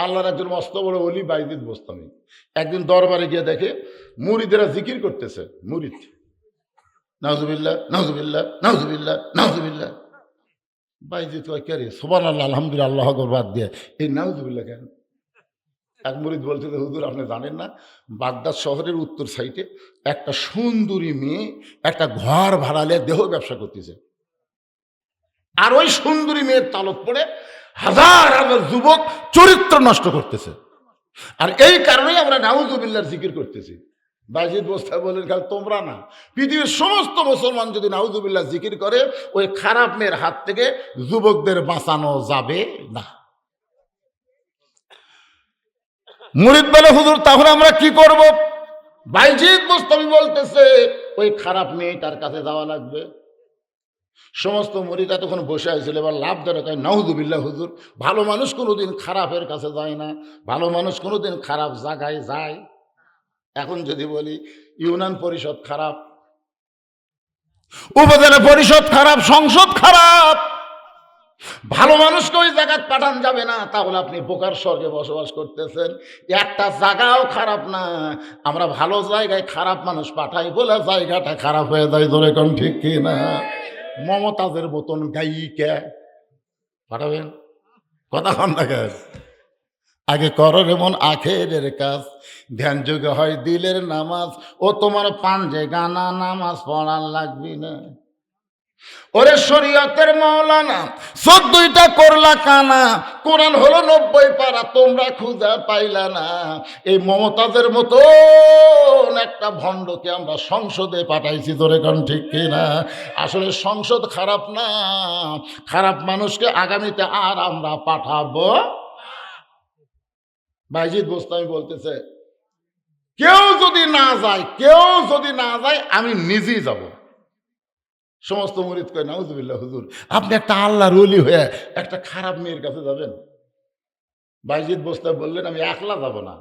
আল্লাহর একজন মস্ত বড় ওলি বাইজিদ বোস্তামি একদিন দরবারে গিয়ে দেখে মুরিদেরা জিকির করতেছে। মুরিদ নাউজুবিল্লাহ নাউজুবিল্লাহ নাউজুবিল্লাহ নাউজুবিল্লাহ। বাইজিদ কয় কে রে, সুবহানাল্লাহ আলহামদুলিল্লাহ আল্লাহু আকবার বাদ দিয়ে এই নাউজুবিল্লাহ কেন? এক মুরিদ বলছে যে হুজুর আপনি জানেন না, বাগদাদ শহরের উত্তর সাইডে একটা সুন্দরী মেয়ে একটা ঘর ভাড়ালে দেহ ব্যবসা করতেছে, আর ওই সুন্দরী মেয়ের তালক পড়ে হাজার হাজার যুবক চরিত্র নষ্ট করতেছে, আর এই কারণেই আমরা নাউজুবিল্লাহর জিকির করতেছি। বাইজিদ বোস্তামি বলেন খালি তোমরা না, পৃথিবীর সমস্ত মুসলমান যদি নাউজুবিল্লাহ জিকির করে ওই খারাপ মেয়ের হাত থেকে যুবকদের বাঁচানো যাবে না। মুরিদ বলে হুজুর তাহলে আমরা কি করব? বাইজিদ বোস্তামি বলতেছে ওই খারাপ মেয়েটার কাছে যাওয়া লাগবে। সমস্ত মুরিদা তখন বসে আসছিল, এবার লাভ ধরে কয় নাউজুবিল্লাহ হুজুর, ভালো মানুষ কোনোদিন খারাপের কাছে যায় না, ভালো মানুষ কোনোদিন খারাপ জায়গায় যায়। এখন যদি বলি ইউনিয়ন পরিষদ খারাপ, উপজেলা পরিষদ খারাপ, সংসদ খারাপ, ভালো মানুষকে ওই জায়গায় পাঠান যাবে না, তাহলে আপনি বোকার স্বর্গে বসবাস করতেছেন। একটা জায়গাও খারাপ না, আমরা ভালো জায়গায় খারাপ মানুষ পাঠাই বলে জায়গাটা খারাপ হয়ে যায়। ধরে কোন ঠিক কি না? মমতাজের মতন গায়িকা পাঠাবেন? কথা কন না কেন? আগে করো এমন আখেরের কাজ, ধ্যান যোগে হয় দিলের নামাজ, ও তোমার পাঞ্জে গানা নামাজ পড়ার লাগবি না। ওরে শরীয়তের মাওলানা 14টা করলা কানা, কোরআন হলো 90 পারা, তোমরা খুঁজা পাইলা না। এই মমতাজের মতো একটা ভণ্ডকে আমরা সংসদে পাঠাইছি। ধরে কোন ঠিক কিনা? আসলে সংসদ খারাপ না, খারাপ মানুষকে আগামীতে আর আমরা পাঠাবো। বাইজিদ বোস্তামি বলতেছে কেউ যদি না যায় আমি নিজেই যাব। সমস্ত মুরিদ কয় নাউজুবিল্লাহ হুজুর, আপনি একটা আল্লাহর ওলি হয়ে একটা খারাপ মেয়ের কাছে যাবেন? বাইজিদ বোস্তামি বললেন আমি একলা যাব না।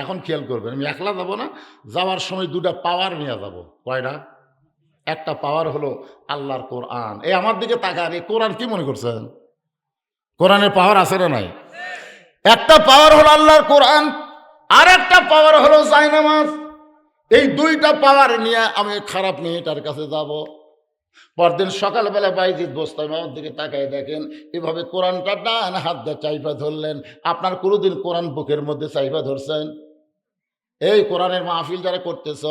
এখন খেয়াল করবেন, আমি একলা যাব না, যাওয়ার সময় দুটা পাওয়ার নিয়ে যাব। কয়টা? একটা পাওয়ার হলো আল্লাহর কোরআন। এই আমার দিকে তাকান, এই কোরআন কি মনে করছেন? কোরআনের পাওয়ার আছে না নাই? একটা পাওয়ার হলো আল্লাহর কোরআন, আর একটা পাওয়ার হলো জায়নামাজ। এই দুইটা পাওয়ার নিয়ে আমি খারাপ মেয়েটার কাছে যাব। পরদিন সকালবেলা বাইজিদ বোস্তামি আমার দিকে তাকায় দেখেন এভাবে কোরআনটা ডান হাত দিয়ে চাইপা ধরলেন। আপনার কোনোদিন কোরআন বুকের মধ্যে চাইপা ধরছেন? এই কোরআনের মাহফিল যারা করতেছে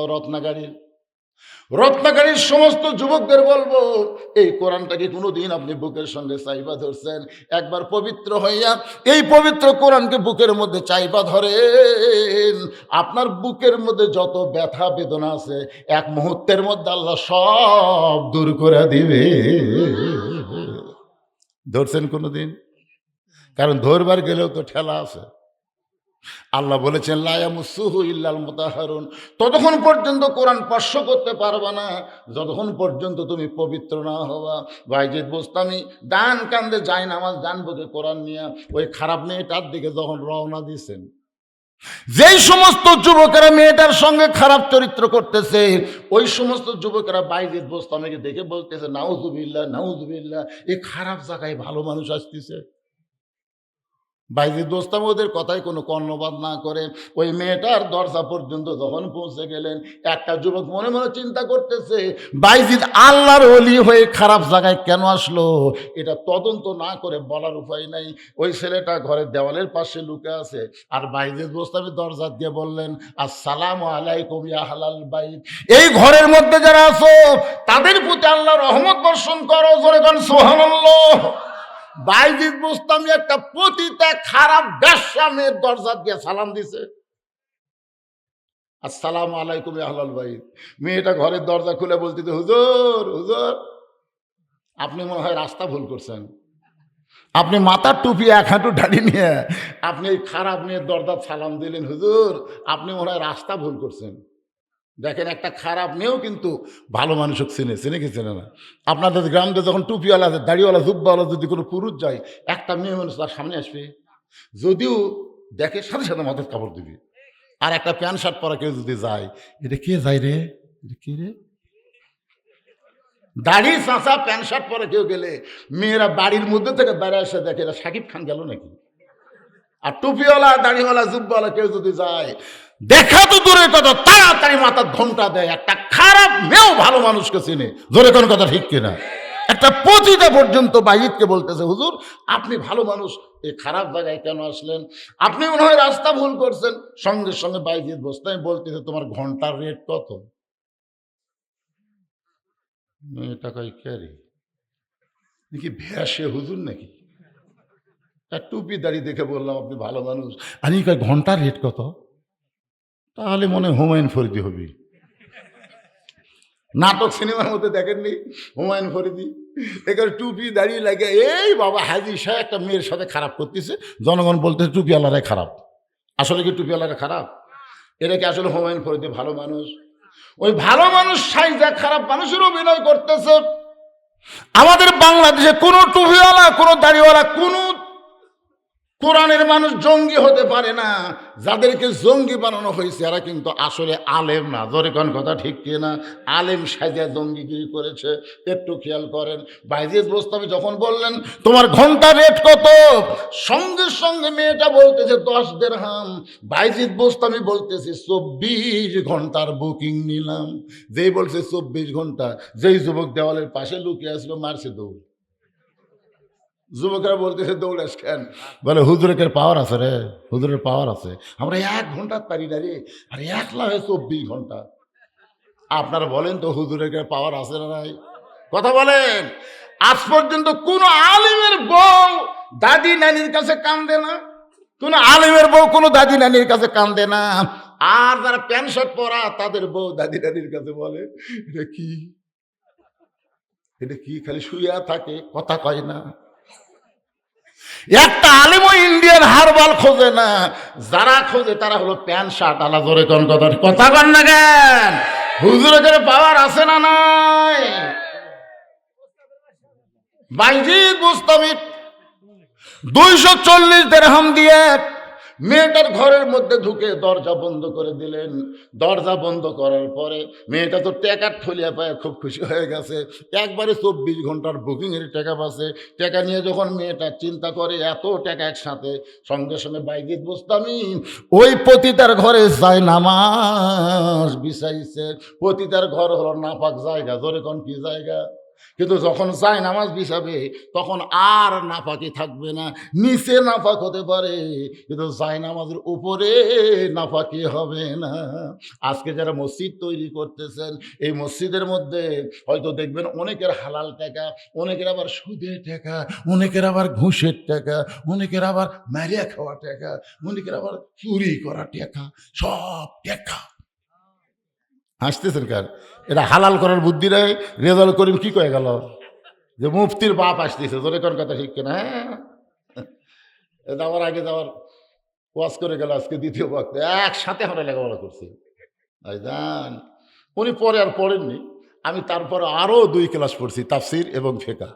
রত্নাগাড়ির সমস্ত যুবকদের বলবো, এই কোরআনটাকে কোনোদিন আপনি বুকের সঙ্গে চাইবা ধরছেন? একবার পবিত্র হইয়া এই পবিত্র কোরআনকে বুকের মধ্যে চাইবা ধরেন, আপনার বুকের মধ্যে যত ব্যথা বেদনা আছে এক মুহূর্তের মধ্যে আল্লাহ সব দূর করে দিবে। ধরছেন কোনোদিন? কারণ ধরবার গেলেও তো ঠেলা আছে। আল্লাহ বলেছেন লা ইয়ামাসসুহু ইল্লাল মুতাহহারুন, ততক্ষণ পর্যন্ত কোরআন স্পর্শ করতে পারবা না যতক্ষণ পর্যন্ত তুমি পবিত্র না হওয়া। বাইজিদ বোস্তামি ডান কান্দে জায়নামাজ, ডান বুকে কোরআন নিয়ে ওই খারাপ মেয়েটার দিকে যখন রওনা দিয়েছেন, যেই সমস্ত যুবকেরা মেয়েটার সঙ্গে খারাপ চরিত্র করতেছে ওই সমস্ত যুবকেরা বাইজিদ বোস্তামিকে দেখে বলতেছে নাউজুবিল্লাহ নাউজুবিল্লাহ, এই খারাপ জায়গায় ভালো মানুষ আসতেছে। বাইজিদ বোস্তামি ওদের কথায় কোনো কর্ণপাত না করে ওই মেয়েটার দরজা পর্যন্ত যখন পৌঁছে গেলেন, একটা যুবক মনে মনে চিন্তা করতেছে বাইজিদ আল্লাহর ওলি হয়ে খারাপ জায়গায় কেন আসলো। এটা তদন্ত না করে বলার উপায় নাই। ওই ছেলেটা ঘরের দেওয়ালের পাশে লুকে আছে, আর বাইজিদ বোস্তামি দরজা দিয়ে বললেন আসসালামু আলাইকুম ইয়া আহলাল বাইত, এই ঘরের মধ্যে যারা আছো তাদের প্রতি আল্লাহর রহমত বর্ষণ করো। জোরে বলেন সুবহানাল্লাহ। বাইজিদ বোস্তামি একটা পতিতা খারাপ বেশ্যা মেয়ের দরজা দিয়ে সালাম দিছে, আসসালামু আলাইকুম ইয়া আহলাল বাইত। মেয়েটা ঘরের দরজা খুলে বলতেছে হুজুর হুজুর, আপনি মনে হয় রাস্তা ভুল করছেন, আপনি মাথার টুপি এক হাঁটু ঢালি নিয়ে আপনি এই খারাপ মেয়ের দরজা সালাম দিলেন। হুজুর আপনি মনে হয় রাস্তা ভুল করছেন। দেখেন একটা খারাপ মেয়েও কিন্তু ভালো মানুষকে চেনে কি চেনে না? আপনাদের গ্রামে যখন টুপিওয়ালা দাড়িওয়ালা জুব্বাওয়ালা যদি কোনো পুরুষ যায়, একটা মেয়ে মানুষ তার সামনে আসবে, যদিও দেখে সাথে সাথে মাথার কাপড় দিবি। আর একটা প্যান্ট শার্ট পরা কেউ যদি যায়, এটা কে যায় রে, এটা কে রে? দাড়ি চাঁচা প্যান্ট শার্ট পরে কেউ গেলে মেয়েরা বাড়ির মধ্যে থেকে বেড়ে এসে দেখে এরা শাকিব খান গেল নাকি। আর টুপিওয়ালা দাড়িওয়ালা জুব্বাওয়ালা কেউ যদি যায়, দেখা তো দূরের কথা, তাড়াতাড়ি মাথার ঘোমটা দেয়। একটা খারাপ মেয়েও ভালো মানুষকে চিনে, জোরে কোন কথা ঠিক কিনা? একটা পতিতা পর্যন্ত বাইজিদকে বলতেছে, হুজুর আপনি ভালো মানুষ, এই খারাপ জায়গায় কেন আসলেন? আপনি মনে হয় রাস্তা ভুল করছেন। সঙ্গে সঙ্গে বাইজিদ বসতে বলতেছে, তোমার ঘন্টার রেট কত? মেয়েটা কই ক্যারি নাকি ভ্যাসে হুজুর নাকি? টুপি দাড়ি দেখে বললাম আপনি ভালো মানুষ। আমি কয় ঘন্টার রেট কত? তাহলে মনে হয় হুমায়ুন ফরিদি হবি। নাটক সিনেমার মধ্যে দেখেননি হুমায়ুন ফরিদি? এখানে টুপি দাঁড়িয়ে লাগে, এই বাবা হাজি সাহেব একটা মেয়ের সাথে খারাপ করতেছে, জনগণ বলতেছে টুপিওয়ালারাই খারাপ। আসলে কি টুপিওয়ালারা খারাপ? এরা কি আসলে হুমায়ুন ফরিদি ভালো মানুষ? ওই ভালো মানুষ সাইজা খারাপ মানুষের অভিনয় করতেছে। আমাদের বাংলাদেশে কোনো টুপিওয়ালা, কোনো দাড়িওয়ালা, কোনো কোরআনের মানুষ জঙ্গি হতে পারে না। যাদেরকে জঙ্গি বানানো হয়েছে এরা কিন্তু আসলে আলেম না। জোরে কোন কথা ঠিক কিনা? আলেম সাজিয়া জঙ্গিগিরি করেছে। একটু খেয়াল করেন, বাইজিদ বোস্তামি যখন বললেন তোমার ঘন্টা রেট কত, সঙ্গে সঙ্গে মেয়েটা বলতেছে 10 দিরহাম। বাইজিদ বোস্তামি বলতেছে 24 ঘন্টার বুকিং নিলাম। যেই বলছে 24 ঘন্টা, যেই যুবক দেওয়ালের পাশে লুকিয়ে আসলো মারছে দৌড়। যুবকরা বলতেছে দৌড়াস কেন? বলে হুজুরের পাওয়ার আছে রে, হুজুরের পাওয়ার আছে। আমরা 1 ঘন্টা পারি না রে, আর 1,24 ঘন্টা। আপনারা বলেন তো হুজুরের পাওয়ার আছে না নাই? কথা বলেন। আজ পর্যন্ত কোন আলিমের বউ দাদি নানির কাছে কান্দে না, কোন আলিমের বউ কোন দাদি নানির কাছে কান্দে না। আর যারা প্যান্ট শার্ট পরা তাদের বউ দাদি নানির কাছে বলে এটা কি, এটা কি, খালি শুইয়া থাকে, কথা কয় না। একটা আলিমও ইন্ডিয়ান হারবাল খোঁজে না, যারা খোঁজে তারা হলো প্যান্ট শার্ট আলা। জোরে কোন কথা, কথা কন না কেন? হুজুরের পাওয়ার আছে না নাই? বাইজিদ বোস্তামি 240 দিরহাম দিয়ে মেয়েটার ঘরের মধ্যে ঢুকে দরজা বন্ধ করে দিলেন। দরজা বন্ধ করার পরে মেয়েটা তো টাকার থলিয়া পায় খুব খুশি হয়ে গেছে। একবারে 24 ঘন্টার বুকিংয়ের টাকা পাচ্ছে। টাকা নিয়ে যখন মেয়েটা চিন্তা করে এত টাকা একসাথে, সঙ্গে সঙ্গে বাইজিদ বোস্তামি ওই পতিতার ঘরে যায় নামাজ বিছাইছে। পতিতার ঘর হলো নাপাক জায়গা। জোরে কোন কি জায়গা? কিন্তু যখন যায় নামাজ বিছাবে তখন আর নাপাকি থাকবে না। নিচে নাপাক হতে পারে, কিন্তু যায় নামাজের উপরে নাপাকি হবে না। আজকে যারা মসজিদ তৈরি করতেছেন, এই মসজিদের মধ্যে হয়তো দেখবেন অনেকের হালাল টাকা, অনেকের আবার সুদের টাকা, অনেকের আবার ঘুষের টাকা, অনেকের আবার মারিয়া খাওয়া টাকা, অনেকের আবার চুরি করা টাকা, সব টাকা আসতেছেন কার? এটা হালাল করার বুদ্ধি নাই। রেজাল করিম কি কয়ে গেল যে মুফতির বাপ আসতেছে। জোরে কোন কথা ঠিক কিনা? হ্যাঁ, যাওয়ার আগে যাওয়ার ওয়াজ করে গেল, আজকে দ্বিতীয় বক্তা একসাথে আমরা লেখাপড়া করছি। জান উনি পরে আর পড়েননি, আমি তারপরে আরো 2 ক্লাস পড়ছি, তাফসির এবং ফিকহ।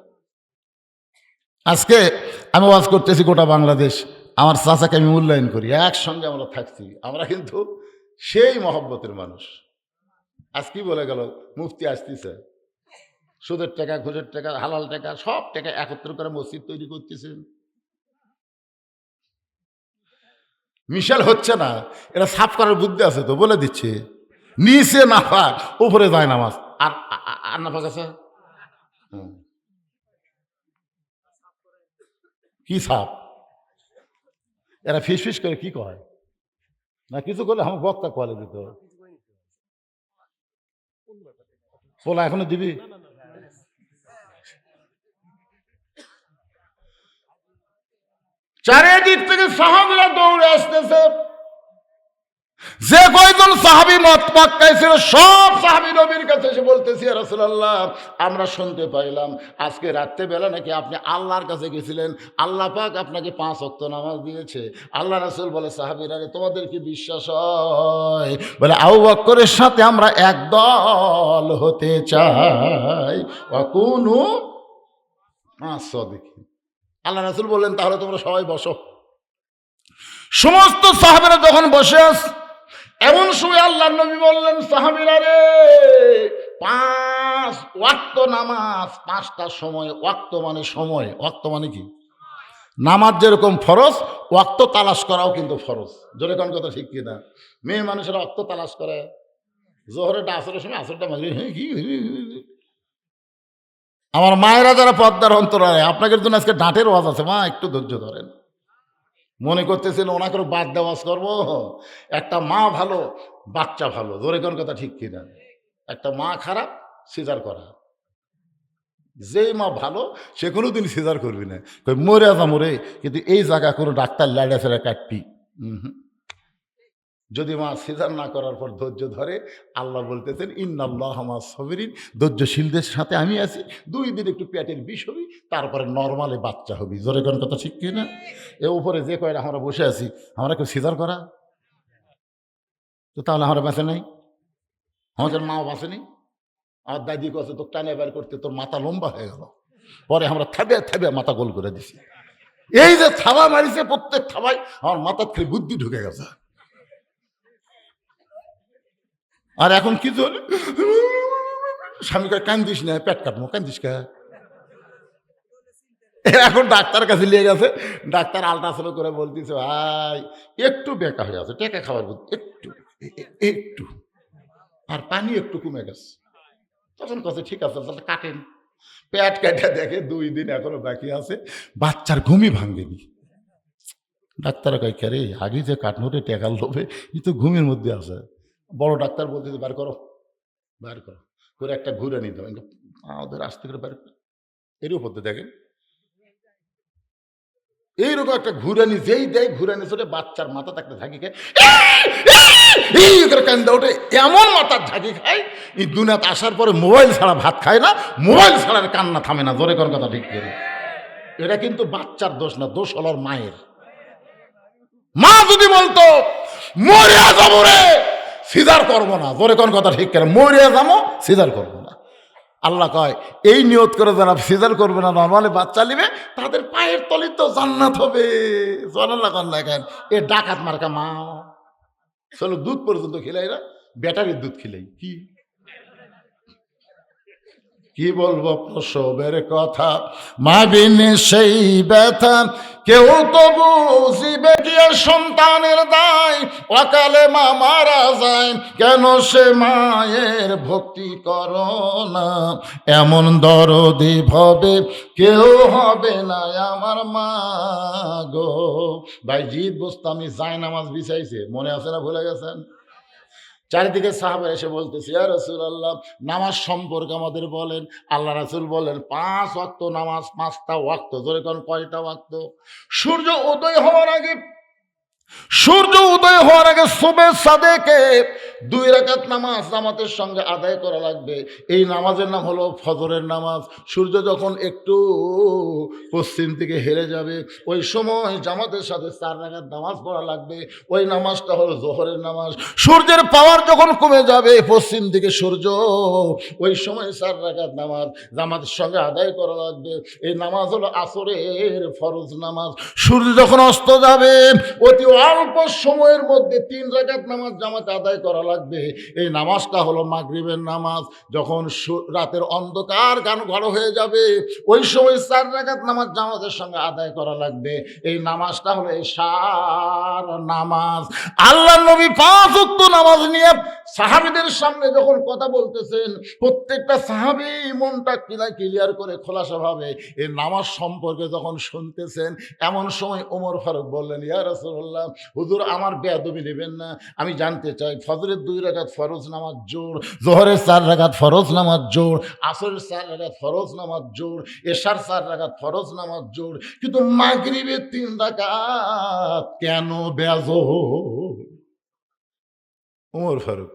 আজকে আমি ওয়াজ করতেছি গোটা বাংলাদেশ, আমার চাচাকে আমি মূল্যায়ন করি, একসঙ্গে আমরা থাকছি। আমরা কিন্তু সেই মহব্বতের মানুষ। আজ কি বলে গেল মুফতি আসতেছে, সুদের টাকা, ঘুষের টাকা, হালাল টাকা, সব টাকা একত্র করে মসজিদ তৈরি করতেছেন। মিশাল হচ্ছে না, এটা সাফ করার বুদ্ধি আছে তো, বলে দিচ্ছে নিচে নাফাক উপরে যায় নামাজ। আর আর নাফাক আছে কি সাপ? এরা ফিস ফিস করে কি কয় না, কিছু করলে আমার বক্তা কলে দিত। পোলা এখনো দিবি? চারিদিক থেকে সাহাবীরা দৌড়ে আসতেছে। যে কয়জন সাহাবী মক্কায় ছিল সব সাহাবী নবীর কাছে এসে বলতেছে, ইয়া রাসূলুল্লাহ, আমরা শুনতে পাইলাম আজকে রাত্রে বেলা নাকি আপনি আল্লাহর কাছে গেছিলেন, আল্লাহ পাক আপনাকে 5 ওয়াক্ত নামাজ দিয়েছে। আল্লাহ রাসূল বলে, সাহাবীরা তোমাদের কি বিশ্বাস হয়? বলে, আবু বকরের সাথে আমরা একদল হতে চাই। ওয়াকুনু সাদিকিন। আল্লাহ রাসূল বললেন, তাহলে তোমরা সবাই বসো। সমস্ত সাহাবীরা যখন বসে আছে, এমন সময় আল্লাহর নবী বললেন, সাহাবীরা রে, 5 ওয়াক্ত নামাজ, 5টা সময়। ওয়াক্ত মানে সময়, ওয়াক্ত মানে কি? নামাজ যেরকম ফরজ, ওয়াক্ত তালাশ করাও কিন্তু ফরজ। জোরে কোন কথা ঠিক কিনা? মেয়ে মানুষেরা ওয়াক্ত তালাশ করে, জোহরেটা আসরের সময়, আসরটা মাগরিব। আমার মায়েরা যারা পর্দার অন্তরালে, আপনাদের জন্য আজকে ডাঁটের ওয়াজ আছে, মা একটু ধৈর্য ধরেন। মনে করতেছেন ওনাকে বাদ দেওয়াজ করবো? একটা মা ভালো, বাচ্চা ভালো। জোরে কোন কথা ঠিক কিনা? একটা মা খারাপ, সিজার করা। যেই মা ভালো সে কোনোদিন সিজার করবি না, মরে আসা মরে, কিন্তু এই জায়গা কোনো ডাক্তার লাইডা ফেরা কাটবি। যদি মা সিজার না করার পর ধৈর্য ধরে, আল্লাহ বলতেছেন ইন্নাল্লাহ মা সাবিরিন, ধৈর্যশীলদের সাথে আমি আছি। 2 দিন একটু পেটের বিষ হবি, তারপরে নর্মালে বাচ্চা হবি। জোরে কোন কথা ঠিক কিনা? এর উপরে যে কয়টা আমরা বসে আছি, আমরা কেউ সিজার করা? তো তাহলে আমরা বাঁচে নাই, আমাদের মাও বাঁচেনি। আমার দাদি কাছে তো টানে বের করতে তোর মাথা লম্বা হয়ে গেল, পরে আমরা থাবে থাবে মাথা গোল করে দিছি। এই যে থাবা মারিছে, প্রত্যেক থাবাই আমার মাথার থেকে বুদ্ধি ঢুকে গেছে। আর এখন কি চলে, স্বামীকে কান্দিস না, পেট কাটবো, কান্দিস কে? এখন ডাক্তার কাছে নিয়ে গেছে, ডাক্তার আল্ট্রাসাউন্ড করে বলতেছে ভাই একটু বেকা হয়ে আছে, টেকা খাবার একটু একটু, আর পানি একটু কমে গেছে। তখন কথা ঠিক আছে, তাহলে কাটেন। পেট কাটা দেখে 2 দিন এখনো বাকি আছে, বাচ্চার ঘুমই ভাঙেনি। ডাক্তার কয় কে আগে যে কাটনোটে টেকার লোভে ই তো ঘুমের মধ্যে আছে। বড় ডাক্তার বলতেছে বার করো, বার করো করে একটা ঘুরে নিতে হবে, আমাদের আস্তে করে বার করে এর উপর দেখেন এইরকম একটা ঘুরানি যেই দেয়, ঘুরানি চলে বাচ্চার মাথা থাকতে ঝাঁকি খায়, এই করে কান্দা ওঠে, এমন মাথার ঝাঁকি খায়। এই দুনিয়াতে আসার পরে মোবাইল ছাড়া ভাত খায় না, মোবাইল ছাড়ার কান্না থামে না। জোরে কোন কথা ঠিক করে? এটা কিন্তু বাচ্চার দোষ না, দোষ হল মায়ের। মা যদি বলতো মরিয়া যাবো রে, সিজার করবো না। জোরে কোন কথা ঠিক করে? মরিয়া যাবো, সিজার করবো না। আল্লাহ কয় এই নিয়ত করে যারা সিজার করবে না, নর্মালি বাচ্চা নিবে, তাদের পায়ের তলে তো জান্নাত হবে। জানাল্লাহ কন্যা কেন এ ডাকাত মার্কা মা, চলো দুধ পর্যন্ত খিলাই না, ব্যাটারির দুধ খিলাই। কি বলবো প্রসবের কথা, মা বিনে সেই ব্যথা কেউ তো বুঝিবে গিয়ে, সন্তানের দায় অকালে মা মারা যায়, কেন সে মায়ের ভক্তি করো না, এমন দরদি ভবে কেউ হবে না আমার মা গো। ভাই জিদ বোস্তামি জায়নামাজ বিছাইছে, মনে আছে না, ভুলে গেছেন? চারিদিকে সাহাবা এসে বলতেছে ইয়া রাসূলুল্লাহ, নামাজ সম্পর্কে আমাদের বলেন। আল্লাহ রাসূল বলেন 5 ওয়াক্ত নামাজ, 5টা ওয়াক্ত। জোরে কোন কয়টা ওয়াক্ত? সূর্য উদয় হওয়ার আগে, সূর্য উদয় হওয়ার আগে সুবহে সাদেকে 2 রাকাত নামাজ জামাতের সঙ্গে আদায় করা লাগবে। এই নামাজের নাম হলো ফজরের নামাজ। সূর্য যখন একটু পশ্চিম দিকে হেরে যাবে, ওই সময় জামাতের সাথে 4 রাকাত নামাজ পড়া লাগবে। ওই নামাজটা হলো জোহরের নামাজ। সূর্যের পাওয়ার যখন কমে যাবে, পশ্চিম দিকে সূর্য, ওই সময় 4 রাকাত নামাজ জামাতের সঙ্গে আদায় করা লাগবে। এই নামাজ হলো আসরের ফরজ নামাজ। সূর্য যখন অস্ত যাবে, অতি অল্প সময়ের মধ্যে 3 রাকাত নামাজ জামাতে আদায় করা লাগবে। এই নামাজটা হলো মাগরিবের নামাজ। যখন রাতের অন্ধকার ঘন হয়ে যাবে, ওই সময় 4 রাকাত নামাজ জামাতের সঙ্গে আদায় করা লাগবে। এই নামাজটা হলো এশার নামাজ। আল্লাহর নবী 5 ওয়াক্ত নামাজ নিয়ে সাহাবীদের সামনে যখন কথা বলতেছেন, প্রত্যেকটা সাহাবী মনটা ক্লিয়ার করে খোলাসা ভাবে এই নামাজ সম্পর্কে যখন শুনতেছেন, এমন সময় ওমর ফারুক বললেন ইয়া রাসূলুল্লাহ, হুজুর আমার বেয়াদবি নেবেন না, আমি জানতে চাই ফজরের 2 রাকাত ফরজ নামাজ জোর, জোহরের 4 রাকাত ফরজ নামাজ জোর, আসরের 4 রাকাত ফরজ নামাজ জোর, এশার 4 রাকাত ফরজ নামাজ জোর, কিন্তু মাগরিবের 3 রাকাত কেন বেয়াজোর? ওমর ফারুক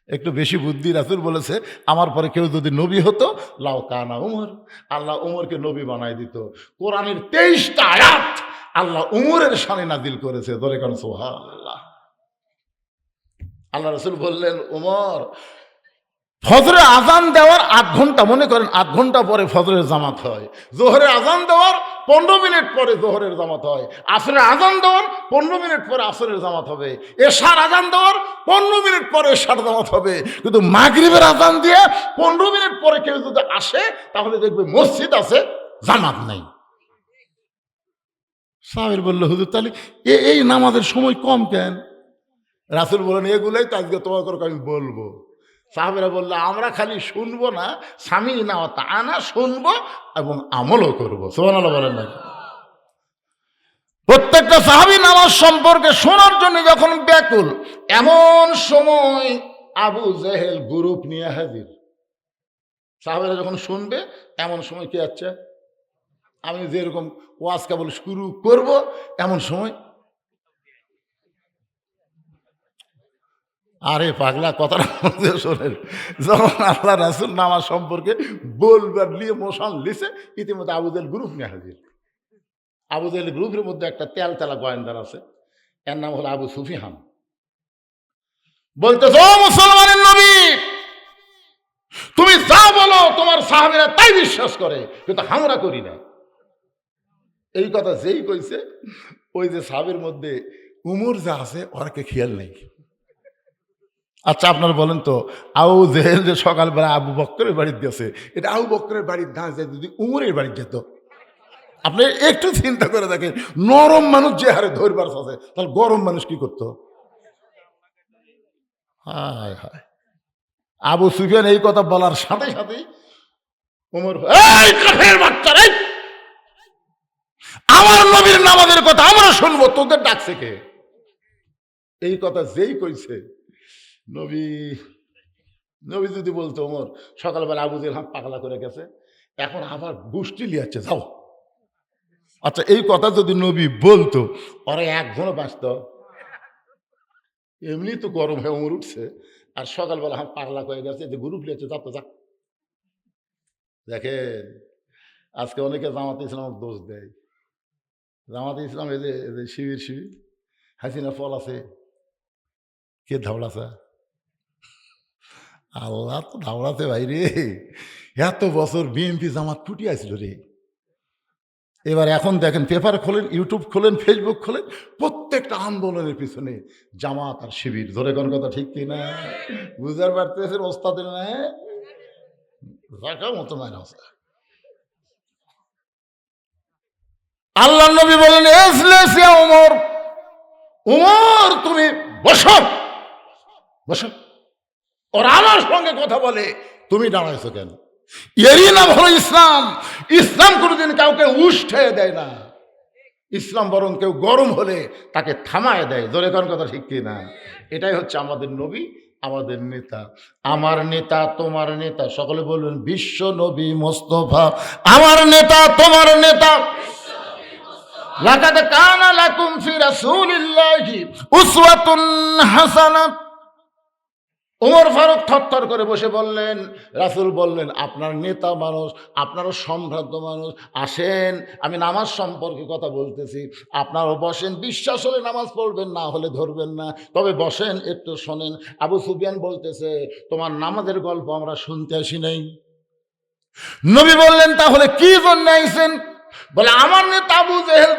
একটু বেশি বুদ্ধি। রাসূল বলেছে আমার পরে কেউ যদি নবী হতো লাউ কানা উমর, আল্লাহ উমরকে নবী বানাই দিত। কোরআনের 23টা আয়াত আল্লাহ উমরের শানে নাজিল করেছে। ধরে কেন সুবহানাল্লাহ। আল্লাহ রাসূল বললেন উমর, ফজরের আজান দেওয়ার 8 ঘন্টা, মনে করেন 8 ঘন্টা পরে ফজরের জামাত হয়, জোহরের আজান দেওয়ার 15 মিনিট পরে জোহরের জামাত হয়, আসরের আজান দেওয়ার 15 মিনিট পরে আসরের জামাত হবে, এশার আজান দেওয়ার 15 মিনিট পরে এশার জামাত হবে। কিন্তু মাগরিবের আজান দিয়ে 15 মিনিট পরে কেউ যদি আসে, তাহলে দেখবে মসজিদ আছে, জামাত নাই। সাহাবীর বলল, হুজুর তাহলে এই নামাজের সময় কম কেন? রাসূল বলেন, এগুলোই তো আজকে তোমাকে আমি বলবো। সাহাবীরা বললো, আমরা খালি শুনবো না, স্বামী না আনা শুনবো এবং আমলও করবো। সুবহানাল্লাহ বলেন না? প্রত্যেকটা সাহাবী নামাজ সম্পর্কে শোনার জন্য যখন ব্যাকুল, এমন সময় আবু জেহেল গ্রুপ নিয়ে হাজির। সাহাবীরা যখন শুনবে এমন সময় কি আছে, আমি যেরকম ওয়াজ কেবল শুরু করব এমন সময়, আরে পাগলা কথাটা শোনেন, যখন আল্লাহ রাসূল নামাজ সম্পর্কে বলবার নিয়ে মোশন লিছে, ইতিমধ্যে আবু জেহেল গ্রুপ নিয়ে হাজির। আবু জেহেল গ্রুপের মধ্যে একটা তেলতেলা গোয়েন্দার আছে, এর নাম হলো আবু সুফিয়ান। বলতেছ, ও মুসলমানের নবী, তুমি যা বলো তোমার সাহাবীরা তাই বিশ্বাস করে, কিন্তু আমরা করি না। এই কথা যেই কইছে, ওই যে সাহাবীর মধ্যে উমর যা আছে ওরকে খেয়াল নেই। আচ্ছা আপনারা বলেন তো, আবু জেহেল যে সকালবেলা আবু বক্করের বাড়িতে গেছে, এটা আবু বক্করের বাড়ির না যায় যদি উমরের বাড়ি যেত, আপনি একটু চিন্তা করে দেখেন, নরম মানুষ যে হারে ধরবার আছে, তাহলে গরম মানুষ কি করতো? হায় হায়। আবু সুফিয়ান এই কথা বলার সাথে সাথে ওমর, এই কাফের বাচ্চারা, এই আমার নবীর নামাজের কথা আমরা শুনবো, তোদের ডাকছে কে? এই কথা যেই কইছে, নবী নবী যদি বলতো, ওমর সকালবেলা আবু জেহেল পাগলা করে গেছে, এখন আবার গোষ্ঠী লিয়াচ্ছে, যাও। আচ্ছা এই কথা যদি নবী বলতো, ওরা এক ঘন্টা বাঁচত? এমনি তো গরম হয়ে ওমর উঠছে, আর সকালবেলা পাগলা করে গেছে, যে গ্রুপ লিয়াচ্ছে, যাও তো যা। দেখেন আজকে অনেকে জামাতে ইসলামের দোষ দেয়। জামাতে ইসলাম এই যে শিবির হাসিনা ফল আছে, কে ধাওড়াছে? আল্লাহ তো ধাওড়াছে ভাই রে। এত বছর বিএনপি জামাত ফুটি আসছিল রে। এবার এখন দেখেন, পেপার খোলেন, ইউটিউব খোলেন, ফেসবুক খোলেন, প্রত্যেকটা আন্দোলনের পিছনে জামাত আর শিবির। ধরে কোন কথা ঠিক কিনা? বুঝার পারতেছেন ওস্তাদের না মতো মায়ের আছে। আল্লাহ নবী বলেন, উমর, উমর তুমি বসো বসো। ওরা আমার সঙ্গে কথা বলে, তুমি দাঁড়াইছো কেন? এরই নাম হলো ইসলাম। ইসলাম কোনোদিন কাউকে উষ্ঠে দেয় না, ইসলাম বরং কেউ গরম হলে তাকে থামায় দেয়। জোরে কোন কথা ঠিক কি না? এটাই হচ্ছে আমাদের নবী, আমাদের নেতা। আমার নেতা তোমার নেতা, সকলে বলবেন বিশ্ব নবী মোস্তফা আমার নেতা তোমার নেতা। লাকাদ কানা লাকুম ফি রাসূলিল্লাহি উসওয়াতুন হাসানাহ। ওমর ফারুক থরথর করে বসে বললেন, রাসূল বললেন, আপনার নেতা মানুষ, আপনারও সম্ভ্রান্ত মানুষ, আসেন আমি নামাজ সম্পর্কে কথা বলতেছি, আপনারও বসেন, বিশ্বাস হলে নামাজ পড়বেন, না হলে ধরবেন না, তবে বসেন একটু শোনেন। আবু সুফিয়ান বলতেছে, তোমার নামাজের গল্প আমরা শুনতে আসি নাই। নবী বললেন, তাহলে কি জন্য আইছেন? বলে, আমার নেতা আবু জেহেল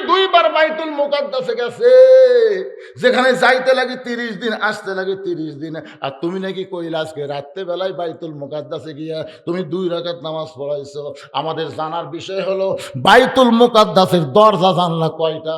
দুইবার বাইতুল মুকাদ্দাসে গেছে, যেখানে যাইতে লাগে 30 দিন, আসতে লাগে 30 দিন, আর তুমি নাকি কইলা আজকে রাত্রে বেলায় বাইতুল মুকাদ্দাসে গিয়া তুমি 2 রাকাত নামাজ পড়াইছো। আমাদের জানার বিষয় হলো, বাইতুল মুকাদ্দাসের দরজা জানলা কয়টা?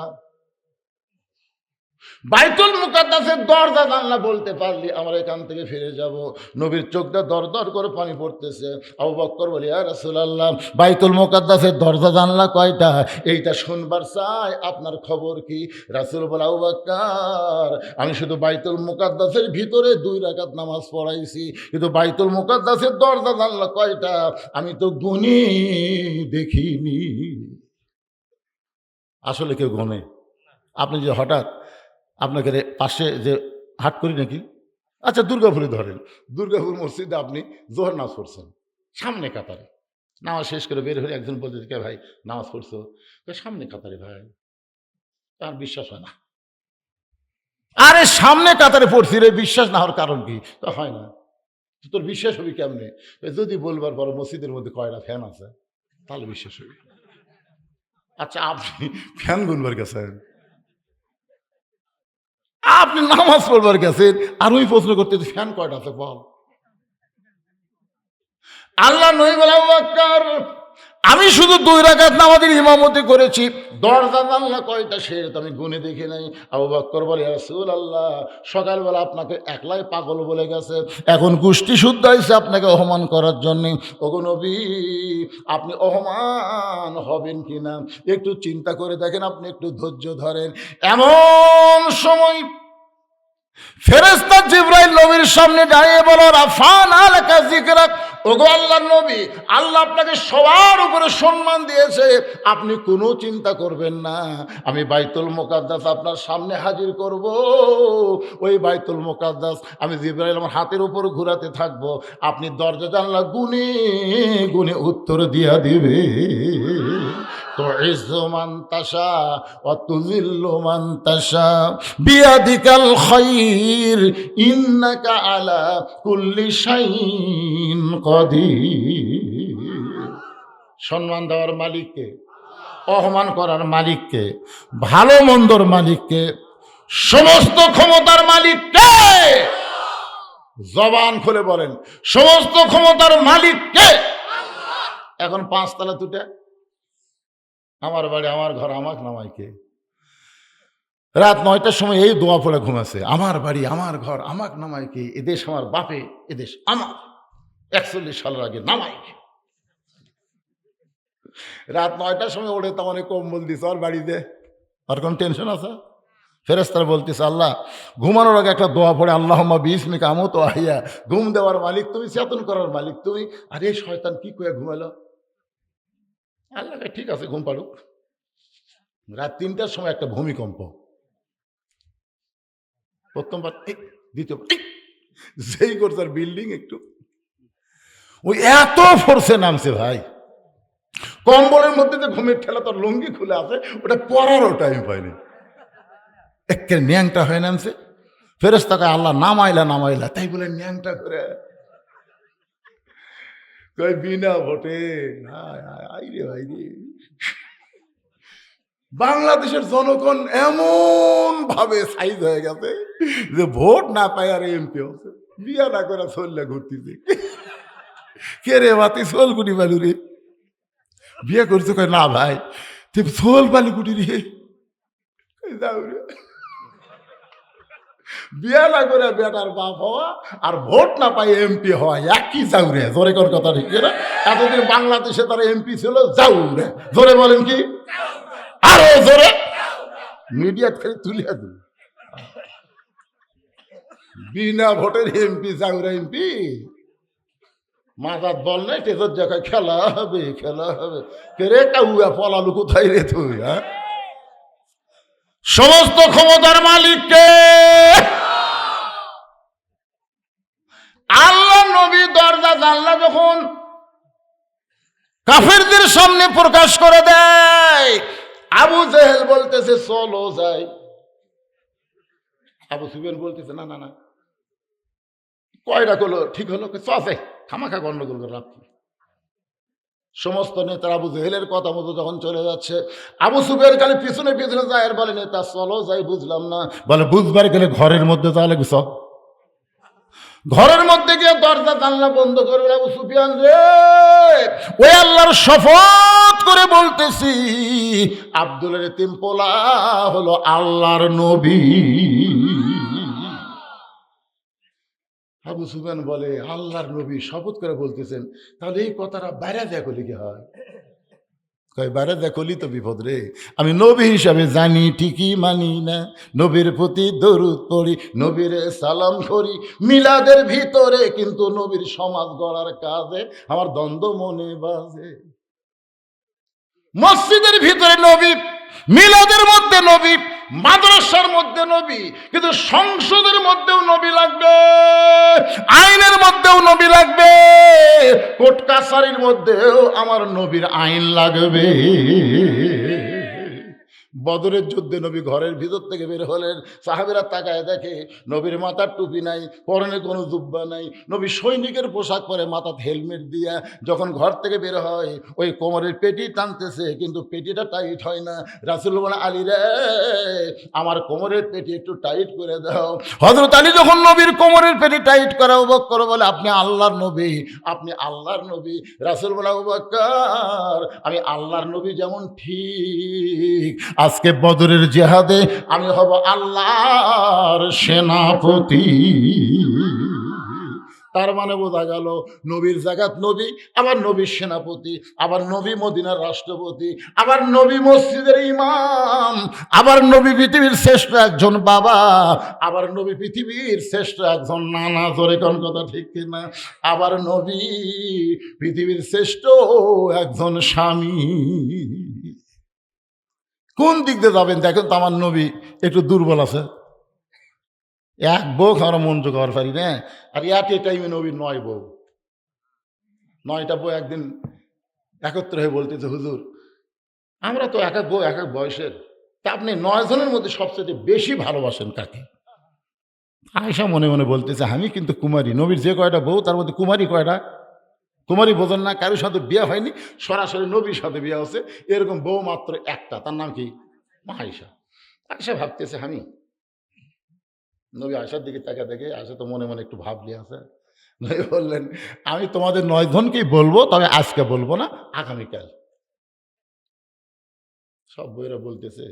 বাইতুল মুকাদ্দাসের দরজা জানলা বলতে পারলি আমরা এখান থেকে ফিরে যাব। নবীর চোখটা দর দর করে পানি পড়তেছে। আবু বকর বলে, ইয়া রাসূলুল্লাহ, বাইতুল মুকাদ্দাসের দরজা জানলা কয়টা? এইটা শুনবার চাই, আপনার খবর কি? রাসূল বলে, আবু বকর, আমি শুধু বাইতুল মুকাদ্দাসের ভিতরে 2 রাকাত নামাজ পড়াইছি, কিন্তু বাইতুল মুকাদ্দাসের দরজা জানলা কয়টা আমি তো গুনি দেখিনি। আসলে কেউ গনে? আপনি যে হঠাৎ আপনাকে পাশে যে হাট করি নাকি, আচ্ছা দুর্গাপুরে ধরেন, দুর্গাপুর মসজিদে আপনি জোহর নামাজ পড়ছেন, সামনে কাতারে নামাজ শেষ করে বের হলে একজন বলতে, কে ভাই নামাজ পড়ছো? সামনে কাতারে। ভাই তার বিশ্বাস হয় না। আরে সামনে কাতারে পড়ছি রে, বিশ্বাস না হওয়ার কারণ কি? তো হয় না, তোর বিশ্বাস হবে কেমনে? যদি বলবার পর মসজিদের মধ্যে কয়টা ফ্যান আছে, তাহলে বিশ্বাস হবে। আচ্ছা আপনি ফ্যান গুনবার গেছেন, আপনি নামাজ পড়বার গেছেন, আর ওই প্রশ্ন করতে ফ্যান কয়টা আছে বল? আল্লাহ নবী বলে, আবু বকর আমি শুধু 2 রাকাত নামাজের ইমামতি করেছি, দরজা জানলা কয়টা সেটা আমি গুনে দেখি নাই। আবু বকর বলে, ইয়া রাসূলুল্লাহ, সকালবেলা আপনাকে একলাই পাগল বলে গেছে, এখন গোষ্ঠী শুদ্ধ হয়েছে আপনাকে অপমান করার জন্য। ওগো নবী, আপনি অপমান হবেন কিনা একটু চিন্তা করে দেখেন, আপনি একটু ধৈর্য ধরেন। এমন সময় ফেরেশতা জিবরাইল নবীর সামনে দাঁড়িয়ে বলো, রাফানা আলাকা যিকরাক, ওগো আল্লাহর নবী, আল্লাহ আপনাকে সবার উপরে সম্মান দিয়েছে, আপনি কোনো চিন্তা করবেন না। আমি বাইতুল মুকাদ্দাস আপনার সামনে হাজির করব। ওই বাইতুল মুকাদ্দাস আমি জিবরাইল আমার হাতের উপর ঘোরাতে থাকবো, আপনি দরজা জানলা গুনে গুনে উত্তর দিয়া দিবে। তুইজ্জু মান তাশা ওয়া তুযিল্লু মান তাশা বিয়াদিকাল খায়র ইন্নাকা আলা কুল্লি শাইইন কাদির। সম্মান দেওয়ার মালিককে, অপমান করার মালিককে, ভালো মন্দর মালিককে, সমস্ত ক্ষমতার মালিককে। জবান খুলে বলেন, সমস্ত ক্ষমতার মালিককে। এখন 5 তলা তুটে আমার বাড়ি আমার ঘর আমাকে নামাই কে? রাত 9টার সময় এই দোয়া পড়ে ঘুমাছে, আমার বাড়ি আমার ঘর আমাকে নামাই কে? এদেশ আমার বাপে, এদেশ আমার, 41 সালের আগে নামাই কে? রাত 9টার সময় ওঠে, তো অনেক কম্বল দিছে ওর বাড়িতে, আর কোন টেনশন আছে? ফেরেশতারা বলতেছে, আল্লাহ ঘুমানোর আগে একটা দোয়া পড়ে, আল্লাহুম্মা বিইসমিকা আমুতু ওয়া আহইয়া। ঘুম দেওয়ার মালিক তুমি, চেতন করার মালিক তুমি। আরে শয়তান কি কয়ে ঘুমালো? আল্লাহ ঠিক আছে, ঘুম পাড়ুক। রাত 3টার সময় একটা ভূমিকম্প, প্রথমবার, দ্বিতীয়বার, যেই করছে বিল্ডিং একটু, ওই এত ফোর্সে নামছে ভাই, কম্বলের মধ্যে যে ঘুমের ঠেলা, তোর লুঙ্গি খুলে আছে, ওটা পরারও টাইম পায়নি, একে ন্যাংটা হয়ে নামছে। ফেরেশতাকে আল্লাহ নামাইলা নামাইলা, তাই বলে ন্যাংটা করে কই বিনা ভোটে। আইরে ভাইরে, বাংলাদেশের জনগণ এমন ভাবে সাইজ হয়ে গেছে যে ভোট না পায় আর এমপি হচ্ছে, বিয়া না করে চললে ঘুরতেছে। কে রে বাতি সোল গুটি বালু রে, বিয়ে করছে? কয় না ভাই, তুই সোল বালু গুটি রে, যাও রে। বিয়া না করে বেটার বাপ হওয়া আর ভোট না পাই এমপি হওয়া একই, যাও রে। জোরে কর কথা, ঠিক না? এতদিন বাংলাদেশে তারা এমপি ছিল, যাও রে। জোরে বলেন কি? আরো জোরে। মিডিয়া থেকে তুলিয়া দিল, বিনা ভোটের এমপি, যাও রে এমপি। মাজার বল নাই, টেজর জায়গায় খেলা হবে, খেলা হবে। কে রে কাউয়া পলালু কোথায় রে তুই? হ্যাঁ, সমস্ত ক্ষমতার মালিককে। আল্লাহ নবী দরজা জানলা যখন কাফেরদের সামনে প্রকাশ করে দেয়, আবু জেহেল বলতেছে চলো যাই, আবু সুফিয়ান বলতেছে না না না, কয়টা করলো ঠিক হলো, চে খামাখা গন্ডগোল করে লাভ কি? সমস্ত নেতারা আবু জেহেলের কথা মতো যখন চলে যাচ্ছে, আবু সুফিয়ান খালি পিছনে পিছনে যায় আর বলে, নেতা চলো যাই। বুঝলাম না। বলে বুঝবার গেলে ঘরের মধ্যে তাহলে সব ঘরের মধ্যে গিয়ে দরজা জানলা বন্ধ করবে। আবু সুফিয়ান রে, ওই আল্লাহর শপথ করে বলতেছি, আব্দুলের এতিম পোলা হলো আল্লাহর নবী। আবু সুফিয়ান বলে, আল্লাহর নবী শপথ করে বলতেছেন, তাহলে এই কথাটা বাইরে দেখলি কি হয়? কয় বাইরে দেখলি তো বিপদ রে। আমি নবী হিসাবে জানি ঠিকই মানি না, নবীর প্রতি দরুদ পড়ি, নবীর সালাম করি মিলাদের ভিতরে, কিন্তু নবীর সমাজ গড়ার কাজে আমার দ্বন্দ্ব মনে বাজে। মসজিদের ভিতরে নবী, মিলাদের মধ্যে নবী, মাদ্রাসার মধ্যে নবী, কিন্তু সংসদের মধ্যেও নবী লাগবে, আইনের মধ্যেও নবী লাগবে, কোর্ট কাছারির মধ্যেও আমার নবীর আইন লাগবে। বদরের যুদ্ধে নবী ঘরের ভিতর থেকে বের হলেন, সাহাবীরা তাকায় দেখে নবীর মাথার টুপি নাই, পরনে কোনো জুব্বা নাই, নবী সৈনিকের পোশাক পরে, মাথাতে হেলমেট দিয়া যখন ঘর থেকে বের হয় ওই কোমরের পেটি টানতেছে, কিন্তু পেটিটা টাইট হয় না। রাসূল বলে, আলী রে, আমার কোমরের পেটি একটু টাইট করে দাও। হযরত আলী যখন নবীর কোমরের পেটি টাইট করা, আবু বকর বলে, আপনি আল্লাহর নবী, আপনি আল্লাহর নবী। রাসূল বলে, আবু বকর, আমি আল্লাহর নবী যেমন ঠিক, আজকে বদরের জিহাদে আমি হব আল্লাহর সেনাপতি। তার মানে বোঝা গেল নবীর জাগাত নবী, আবার নবীর সেনাপতি, আবার নবী মদিনার রাষ্ট্রপতি, আবার নবী মসজিদের ইমাম, আবার নবী পৃথিবীর শ্রেষ্ঠ একজন বাবা, আবার নবী পৃথিবীর শ্রেষ্ঠ একজন নানা। জোরে কোন কথা ঠিক কিনা? আবার নবী পৃথিবীর শ্রেষ্ঠ একজন স্বামী। কোন দিক দিয়ে যাবেন দেখেন তো? আমার নবী একটু দুর্বল আছে, এক বউ আমরা মন জোগাবার পারি না। আর এ টাইমে নবীর 9 বউ, 9টা বউ একদিন একত্র হয়ে বলতেছে, হুজুর আমরা তো এক এক বউ এক এক বয়সের, তা আপনি 9 জনের মধ্যে সবচেয়ে বেশি ভালোবাসেন কাকে? আয়েশা মনে মনে বলতেছে, আমি কিন্তু কুমারী, নবীর যে কয়টা বউ তার মধ্যে কুমারী কয়টা? কুমারী বোঝেন না? কারোর সাথে বিয়ে হয়নি, সরাসরি নবীর সাথে বিয়ে হচ্ছে, এরকম বউ মাত্র একটা, তার নাম কি? আয়েশা। আয়েশা ভাবতেছে আমি। নবী আয়েশার দিকে তাকা দেখে আয়েশা তো মনে মনে একটু ভাবলি আছে। নবী বললেন, আমি তোমাদের 9 জনকেই বলবো, তবে আজকে বলবো না, আগামীকাল। সব বইরা বলতেছে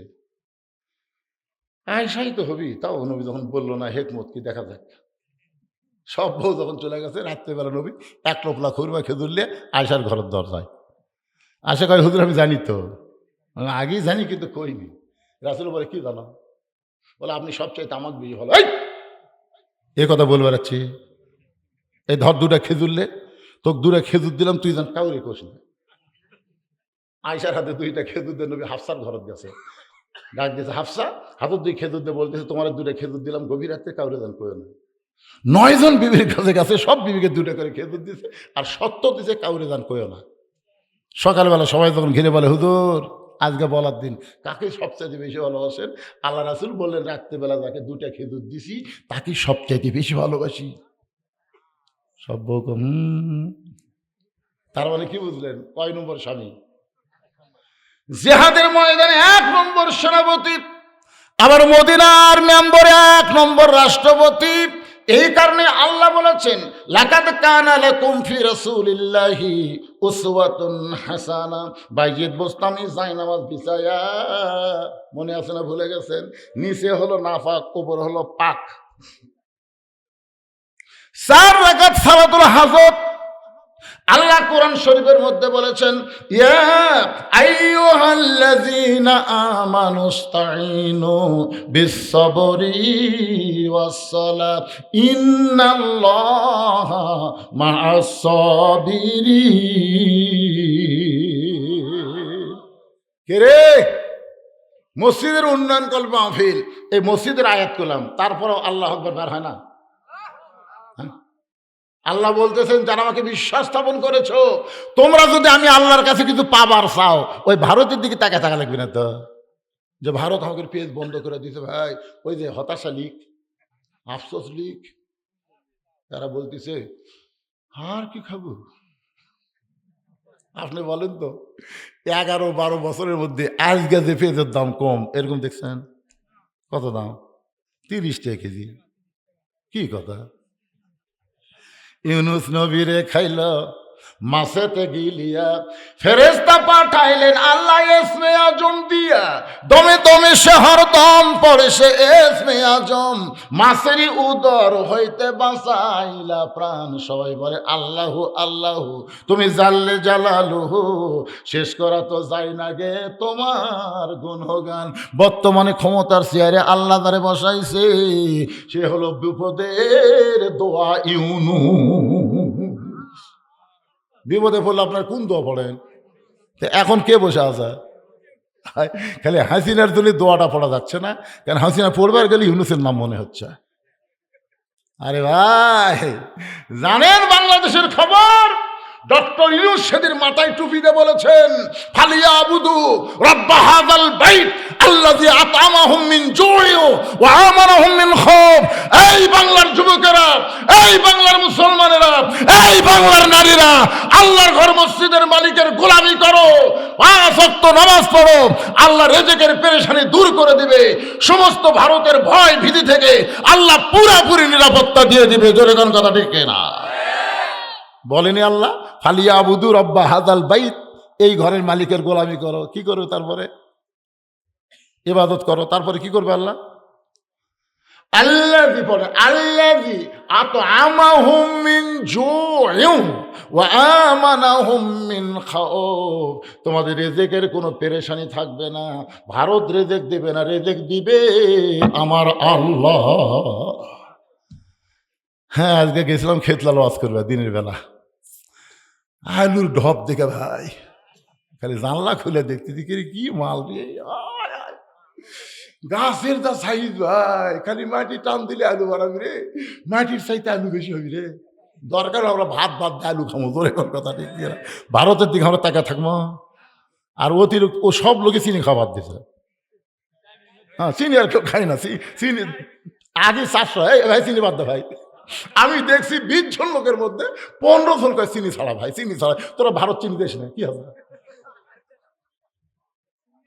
আয়েশাই তো হবি, তাও নবী যখন বললো না, হেকমত কি দেখা যাক। সব বউ যখন চলে গেছে, রাত্রেবেলা নবী এক টোপলা খুরমা খেজুর নিয়ে আয়েশার ঘরের দরজায়। আয়েশা কয়, হুজুর আমি জানি তো। আগেই জানি কিন্তু কইনি। রাসূল বলে, কি জানো? বলে, আপনি সবচেয়ে তামাক বেশি ভালো। এ কথা বলে বেড়াচ্ছি, এই ধর 2টা খেজুর লে, তোকে 2টা খেজুর দিলাম, তুই জান কাউরে কোস না। আয়েশার হাতে 2টা খেজুর দিয়ে নবী হাফসার ঘরত গেছে, ডাক দিয়েছে, হাফসা হাতের 2 খেজুর দিয়ে বলতেছে, তোমার 2টা খেজুর দিলাম, গভীর রাত্রে কাউরে জান কই না। 9 জন বিবির কাছে গেছে, সব বিবিকে 2টা করে খেজুর দিছে, আর সত্য দিছে, কাউরে জান কই না। সকালবেলা সবাই যখন ঘিরে বলে, হুজুর আজকে বলার দিন, কাকে সবচাইতে বেশি ভালোবাসেন? আল্লাহ রাসূল বললেন, রাত্রেবেলা যাকে 2টা খেজুর দিছি তাকে সবচাইতে বেশি ভালোবাসি। সব বউ তার মানে কি বুঝলেন? কয় নম্বর স্বামী? জিহাদের ময়দানে 1 নম্বর সেনাপতি, আবার মদিনার মেম্বরে 1 নম্বর রাষ্ট্রপতি। এই কারণে আল্লাহ বলেছেন, লাকাদ কানা লাকুম ফি রাসূলিল্লাহি উসওয়াতুন হাসানা। বাইজিদ বোস্তামি জায়নামাজ বিছায়া, মনে আছে না? ভুলে গেছেন? নিচে হলো নাফাক, উপর হলো পাক। 4 রাকাত সালাতুল হাজত। আল্লাহ কোরআন শরীফের মধ্যে বলেছেন, ইয়া আইয়ুহাল্লাযীনা আমানুস্তাঈনু বিস-সাবরি ওয়াস-সালাত ইন্নাল্লাহা মা'আস-সাবিরিন। কে রে? মসজিদের উন্নয়ন কল্প মাহফিল, এই মসজিদের আয়াত করলাম, তারপরেও আল্লাহু আকবার বের হয় না। আল্লাহ বলতেছেন, যারা আমাকে বিশ্বাস স্থাপন করেছো, তোমরা যদি আমি আল্লাহর কাছে কিছু পাবার চাও, ওই ভারতের দিকে তাকা থাকা লাগবে না তো, যে ভারত আমাকে পেজ বন্ধ করে দিতে। ভাই, ওই যে হতাশা লিখ, আফসোস লিখ, তারা বলতেছে আর কি খাবো। আপনি বলেন তো, 11-12 বছরের মধ্যে আজকে যে পেঁয়াজের দাম কম, এরকম দেখছেন? কত দাম? 30 টাকা কেজি। কি কথা? ইউনুস নবীরে খাইল মাছেতে গিলিয়া, ফেরেশতা পাঠাইলেন আল্লাহ ইসমে আজম দিয়া, দমে দমে সে হরদম পড়ে সে ইসমে আজম, মাছেরই উদর হইতে বাঁচাইলা প্রাণ। সবাই বলে আল্লাহু আল্লাহু, তুমি জাল্লে জালালুহু, শেষ করা তো যায় না গে তোমার গুণগান। বর্তমানে ক্ষমতার চেয়ারে আল্লাহ দ্বারে বসাইছে, সে হলো বিপদের দোয়া ইউনুস। বিপদে পড়লে আপনার কোন দোয়া পড়েন? এখন কে বসে আছে? খালি হাসিনার জন্য দোয়াটা পড়া যাচ্ছে না, কারণ হাসিনা পড়বার গেলে ইউনুসের নাম মনে হচ্ছে। আরে ভাই, জানেন বাংলাদেশের খবর? ডক্টর ইউনূস সেদিন মাথায় টুপি দিয়ে বলেছেন, ফালিয়াবুদু রাব্ব হাযাল বাইত আল্লাযী আত'আমাহুম মিন জু'ইন ওয়া আমানাহুম মিন খাউফ। এই বাংলার যুবকেরা, এই বাংলার মুসলমানেরা, এই বাংলার নারীরা, আল্লাহর ঘর মসজিদের মালিকের গোলামি করো, 5 ওয়াক্ত নামাজ পড়ো, আল্লাহ রিজিকের পেরেশানি দূর করে দিবে। সমস্ত ভারতের ভয় ভীতি থেকে আল্লাহ পুরোপুরি নিরাপত্তা দিয়ে দিবে। জোরে কোন কথা ঠিক না বলেনি আল্লাহ? ফালিয়াবুদু রাব্ব হাযাল বাইত, এই ঘরের মালিকের গোলামি করো। কি করো? তারপরে ইবাদত করো। তারপরে কি করবে আল্লাহ? আল্লাযী পড়ে, আল্লাযী আত'আমাহুম মিন জু'ইন ওয়া আমানাহুম মিন খাউফ। তোমাদের রিজিকের কোনো পেরেশানি থাকবে না। ভারত রিজিক দিবে না, রিজিক দিবে আমার আল্লাহ। হ্যাঁ, আজকে গেছিলাম খেতলাল ওয়াজ করবে দিনের বেলা। আলুর ঢপ দেখে ভাই খালি জানলা খুলে দেখতেছি কি মাল রে, গাছের যা সাইজ ভাই, খালি মাটি টান দিলে আলু বাড়াবি রে, মাটির চাইতে আলু বেশি হবি রে। দরকার আমরা ভাত দিয়ে আলু খামো। তোর এখন কথা ঠিক না? ভারতের দিকে আমরা টাকা থাকবো। আর অতিরিক্ত ও সব লোকে চিনি খাবার দিছে। হ্যাঁ, চিনি আর কেউ খাই না। চিনি আগে 400, ভাই চিনি বাদ দে ভাই। আমি দেখছি 20 জন লোকের মধ্যে 15 জন কয় চিনি ছাড়া ভাই, চিনি ছাড়া। তোরা ভারত চিনি দেশ না, কি হবে?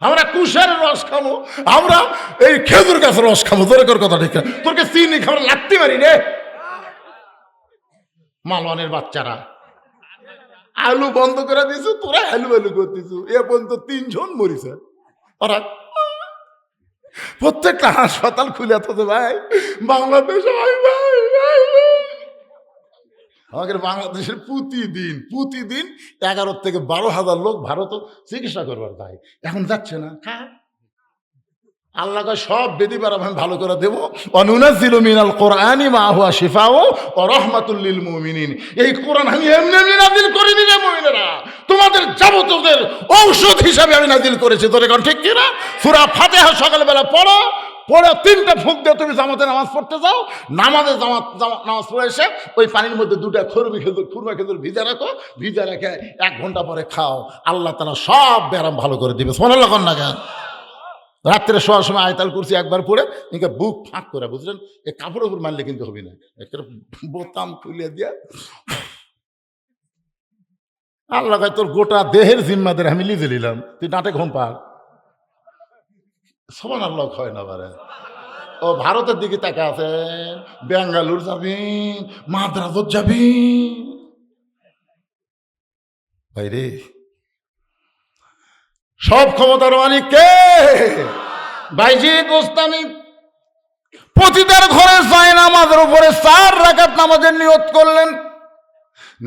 আমরা কুশের রস খামো, আমরা এই খেজুর গাছের রস খামো। তোর কথা ঠিক না? তোরকে চিনি খাবার লাগতে পারি রে। মালওয়ানের বাচ্চারা আলু বন্ধ করে দিয়েছো, তোরা আলু করতেছো। এ পর্যন্ত 3 জন মরিছে। ওরা প্রত্যেকটা হাসপাতাল খুলে থাকে ভাই। বাংলাদেশ আমাদের বাংলাদেশের প্রতিদিন 11 থেকে 12,000 লোক ভারত চিকিৎসা করবার যায়। এখন যাচ্ছে না। আল্লাহ সব বেদি বার আমি ভালো করে দেবো। অনুনাজ্জিলু মিনাল কোরআনি মা হুয়া শিফাউ ওয়া রাহমাতুল লিল মুমিনিন। এই কোরআন আমি এমনি নাযিল করিনি রে মুমিনেরা, তোমাদের যাবতীয় ঔষধ হিসাবে আমি নাযিল করেছি। তোর এখন ঠিক কি না? সূরা ফাতিহা সকালবেলা পড়ে 3টা ফুঁক দিয়ে তুমি জামাতে নামাজ পড়তে যাও। নামাজে নামাজ পড়ে এসে ওই পানির মধ্যে 2টা খুরমা খেজুর ভিজে রাখো, ভিজে রেখে 1 ঘন্টা পরে খাও। আল্লাহ তাআলা সব ব্যারাম ভালো করে দিবে। সুবহানাল্লাহ কন না কেন? রাত্রে শোয়ার সময় আয়াতুল কুরসি একবার পড়ে একে বুক ফাঁক করে, বুঝলেন? এ কাপড়ের উপর মারলে কিন্তু হবে না, একটা বোতাম খুলে দিয়া আল্লাহ কয় তোর গোটা দেহের জিম্মাদের আমি লিজে নিলাম, তুই ডাঁটে ঘুম পার। সুবহানাল্লাহ হয় না পারে। ও ভারতের দিকে তাকা আছেন, বেঙ্গালুর যাবি, মাদ্রাজত যাবি ভাইরে। সব ক্ষমতার মালিক কে? বাইজিদ বোস্তামি। প্রতিটার ঘরে যায় নামাজের উপরে 4 রাকাত নামাজের নিয়ত করলেন।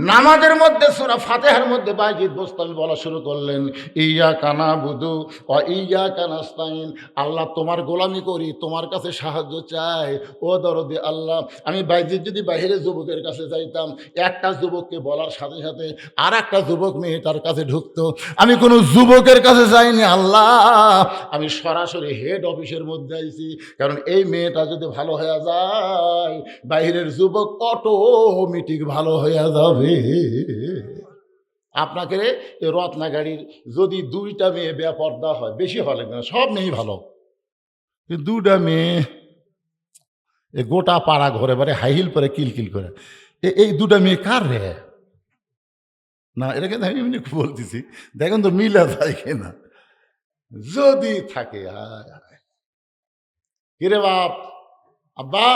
নামাজের মধ্যে সূরা ফাতিহার মধ্যে বাইজিদ বোস্তামি বলা শুরু করলেন, ইয়্যাকা না'বুদু ওয়া ইয়্যাকা নাস্তাইন। আল্লাহ তোমার গোলামি করি, তোমার কাছে সাহায্য চাই। ও দরদি আল্লাহ, আমি বাইজিদ যদি বাইরে যুবকের কাছে যাইতাম, একটা যুবককে বলার সাথে সাথে আর একটা যুবক মেয়েটার কাছে ঢুকতো। আমি কোনো যুবকের কাছে যাইনি আল্লাহ, আমি সরাসরি হেড অফিসের মধ্যে আইছি। কারণ এই মেয়েটা যদি ভালো হয়ে যায়, বাইরের যুবক অটোমেটিক ভালো হয়ে যাবে। আপনাকে এই রত্নাগাড়ির যদি 2টা মেয়ে বেপর্দা হয়, বেশি হওয়া লাগবে না, সব মেয়েই ভালো। 2টা মেয়ে গোটা পাড়া ঘরে বারে হাইহিল পরে কিলকিল করে, এই 2টা মেয়ে কার রে? না, এটা কিন্তু আমি এমনি বলতেছি, দেখেন তো মিলা যায় কিনা। যদি থাকে কিরে বাপ, আব্বা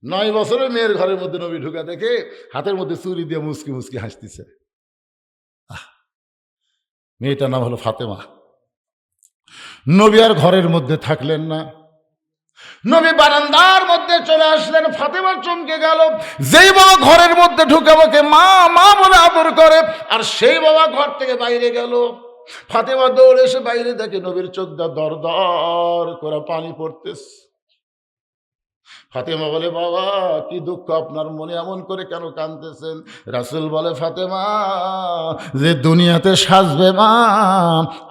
9 বছরের মেয়ের ঘরের মধ্যে নবী ঢুকা দেখে হাতের মধ্যে চুরি দিয়ে মুসকি মুসকি হাসতেছে। মেয়েটার নাম হলো ফাতেমা। নবী আর ঘরের মধ্যে থাকলেন না, নবী বারান্দার মধ্যে চলে আসলেন। ফাতেমা চমকে গেল। যেই বাবা ঘরের মধ্যে ঢুকে আমাকে মা মা বলে আদর করে, আর সেই বাবা ঘর থেকে বাইরে গেল। ফাতেমা দৌড়ে এসে বাইরে দেখে নবীর চোখ দা দর দর করে পানি পড়তেছে। ফাতেমা বলে, বাবা কি দুঃখ আপনার মনে, এমন করে কেন কাঁদতেছেন? রাসূল বলে, ফাতেমা যে দুনিয়াতে সাজবে মা,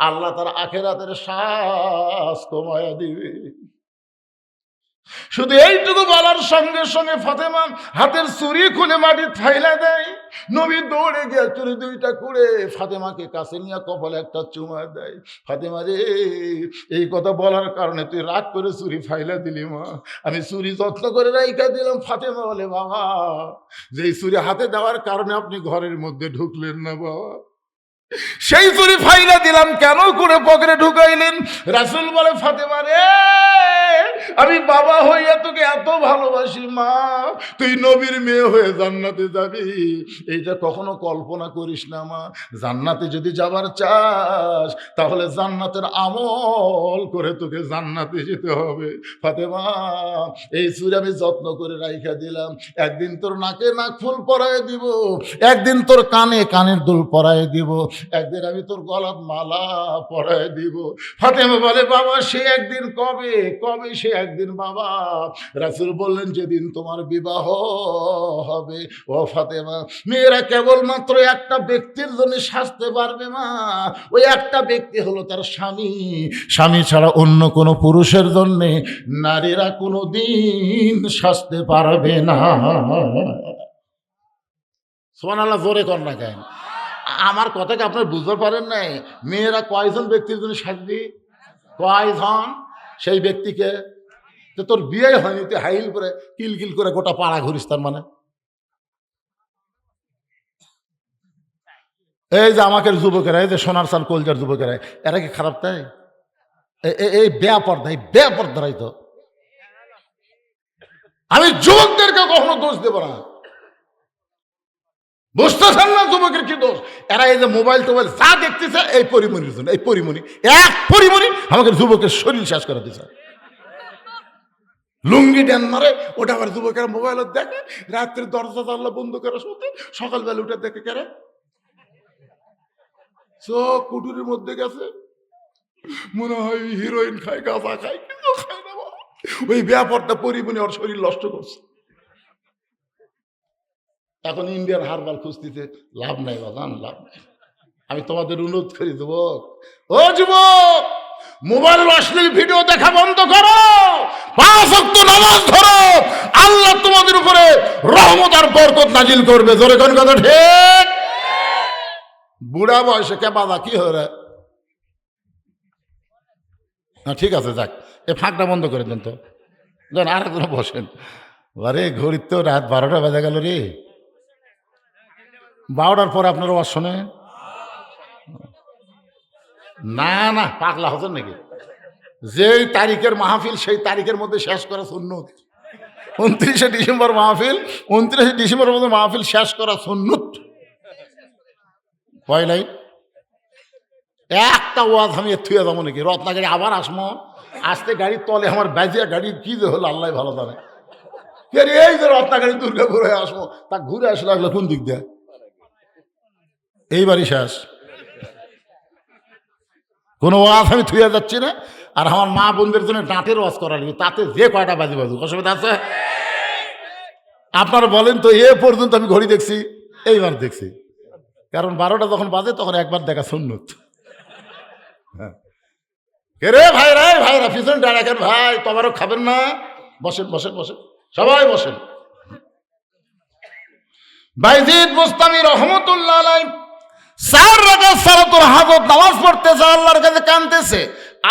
আল্লাহ তার আখিরাতের শ্বাস কমায়া দিবে। শুধু এইটুকু বলার সঙ্গে সঙ্গে ফাতেমা হাতের চুরি খুলে মাটি ফাইলা দেয়। নবী দৌড়ে গিয়ে চুরি দুইটা করে ফাতেমাকে কাছে নিয়ে কপালে একটা চুমা দেয়। ফাতেমা রে, এই কথা বলার কারণে তুই রাগ করে চুরি ফাইলা দিলি মা, আমি চুরি যত্ন করে রাইখা দিলাম। ফাতেমা বলে, বাবা যে চুরি হাতে দেওয়ার কারণে আপনি ঘরের মধ্যে ঢুকলেন না বাবা, সেই চুরি ফাইলা দিলাম কেন করে পকেটে ঢুকাইলেন? রাসূল বলে, ফাতেমা রে, আমি বাবা হইয়া তোকে এত ভালোবাসি মা, তুই নবীর মেয়ে হয়ে জান্নাতে যাবি এইটা কখনো কল্পনা করিস না মা। জান্নাতে যদি যাবার চাস তাহলে জান্নাতের আমল করে তোকে জান্নাতে যেতে হবে। ফাতেমা, এই চুরি আমি যত্ন করে রাইখা দিলাম, একদিন তোর নাকে নাকফুল পরায় দিব, একদিন তোর কানে কানের দুল পরায় দিব, একদিন আমি তোর গলার মালা পরায় দিব। ফাতেমা বলে, বাবা সে একদিন কবে? কবে সে একদিন বাবা? রাসূল বললেন, যেদিন তোমার বিবাহ হবে। ও ফাতেমা, মেয়েরা কেবলমাত্র একটা ব্যক্তির জন্য সাজতে পারবে মা, ওই একটা ব্যক্তি হলো তার স্বামী। স্বামী ছাড়া অন্য কোনো পুরুষের জন্য নারীরা কোনো দিন সাজতে পারবে না। সুবহানাল্লাহ, জোরে কর না কেন? আমার কথাকে আপনার বুঝতে পারেন নাই? মেয়েরা কয়জন ব্যক্তির জন্য সাজবি? কয়জন? সেই ব্যক্তিকে তো তোর বিয়ে হয়নি, তুই হাইল করে কিলকিল করে গোটা পাড়া ঘুরিস, তার মানে এই যে আমাকে যুবকেরা, এই যে সোনার চাল কলজার যুবকেরা, এরা কি খারাপ? তাই এই বেপর্দা, এই বেপর্দারাই তো। আমি যুবকদেরকে কখনো দোষ দেব না, বুঝতেছেন না যুবকের কি দোষ? এরা এই যে মোবাইল টোবাইল যা দেখতেছে এই পরিমণির জন্য, এই পরিমণি, এক পরিমণি আমাকে যুবকের শরীর শেষ করে দিচ্ছে। লুঙ্গি ড্যান মারে, ওটা আবার যুবকেরা মোবাইল দেখে, রাত্রে দরজা জানলা বন্ধ করে শুতে, সকালবেলা উঠে দেখে কেরে চোখ কুটুরির মধ্যে গেছে, মনে হয় হিরোইন খায়, গাঁজা খায়, কিন্তু খায় না বাবা। ওই ব্যাপারটা পরিমণি ওর শরীর নষ্ট করছে। এখন ইন্ডিয়ান হারবাল খুঁজতেছে, লাভ নাই বাজান, লাভ নাই। আমি তোমাদের অনুরোধ করি যুবক, ও যুবক, মোবাইল অশ্লীল ভিডিও দেখা বন্ধ করো, 5 ওয়াক্ত নামাজ ধরো, আল্লাহ তোমাদের উপরে রহমত আর বরকত নাজিল করবে। জোরে কোন কথা ঠিক? বুড়া বয়সে কে বাবা কি হরে? ঠিক আছে, যাক, এই ফাঁকটা বন্ধ করে দেন তো, দেন আর একজন বসেন। আরে ঘড়ির তো রাত 12টা বাজে গেল রে, 12টার পরে আপনারা ওয়াজ শোনে না? না পাগলা হতেন নাকি? যেই তারিখের মাহফিল সেই তারিখের মধ্যে শেষ করা সুন্নত। 29শে ডিসেম্বর মাহফিল, 29শে ডিসেম্বরের মধ্যে মাহফিল শেষ করা সুন্নত। পয়লাই একটা ওয়াজ আমি থুয়ে যাবো নাকি? রত্নাগাড়ি আবার আসমো, আসতে গাড়ির তলে আমার বাজিয়া গাড়ির কি যে হলো আল্লাহ ভালো জানে। এই যে রত্নাগাড়ি দুর্গাপুর হয়ে আসবো, তা ঘুরে আসলে লাগলো কোন দিক দিয়ে? এইবারই শেষ। কোনো ওয়াজ আমি থুয়ে যাচ্ছি না। আর আমার মা বোনদের জন্য ডাঁটের ওয়াজ করা লাগবে, তাতে যে কয়টা বাজি বাজু, অসুবিধা আছে? আপনারা বলেন তো, এ পর্যন্ত আমি ঘড়ি দেখছি, এইবার দেখছি, কারণ 12টা যখন বাজে তখন একবার দেখা সুন্নত। রে ভাইরা, ভাইরা পিছনে দাঁড়াকেন ভাই, তোমারও খাবেন না? বসেন বসেন বসেন, সবাই বসেন। বাইজিদ বুস্তামি রহমতুল্লাহ আলাইহি 4 রাকাত সালাতুল হাজত নামাজ পড়তেছে, আল্লাহর কাছে কাঁদতেছে।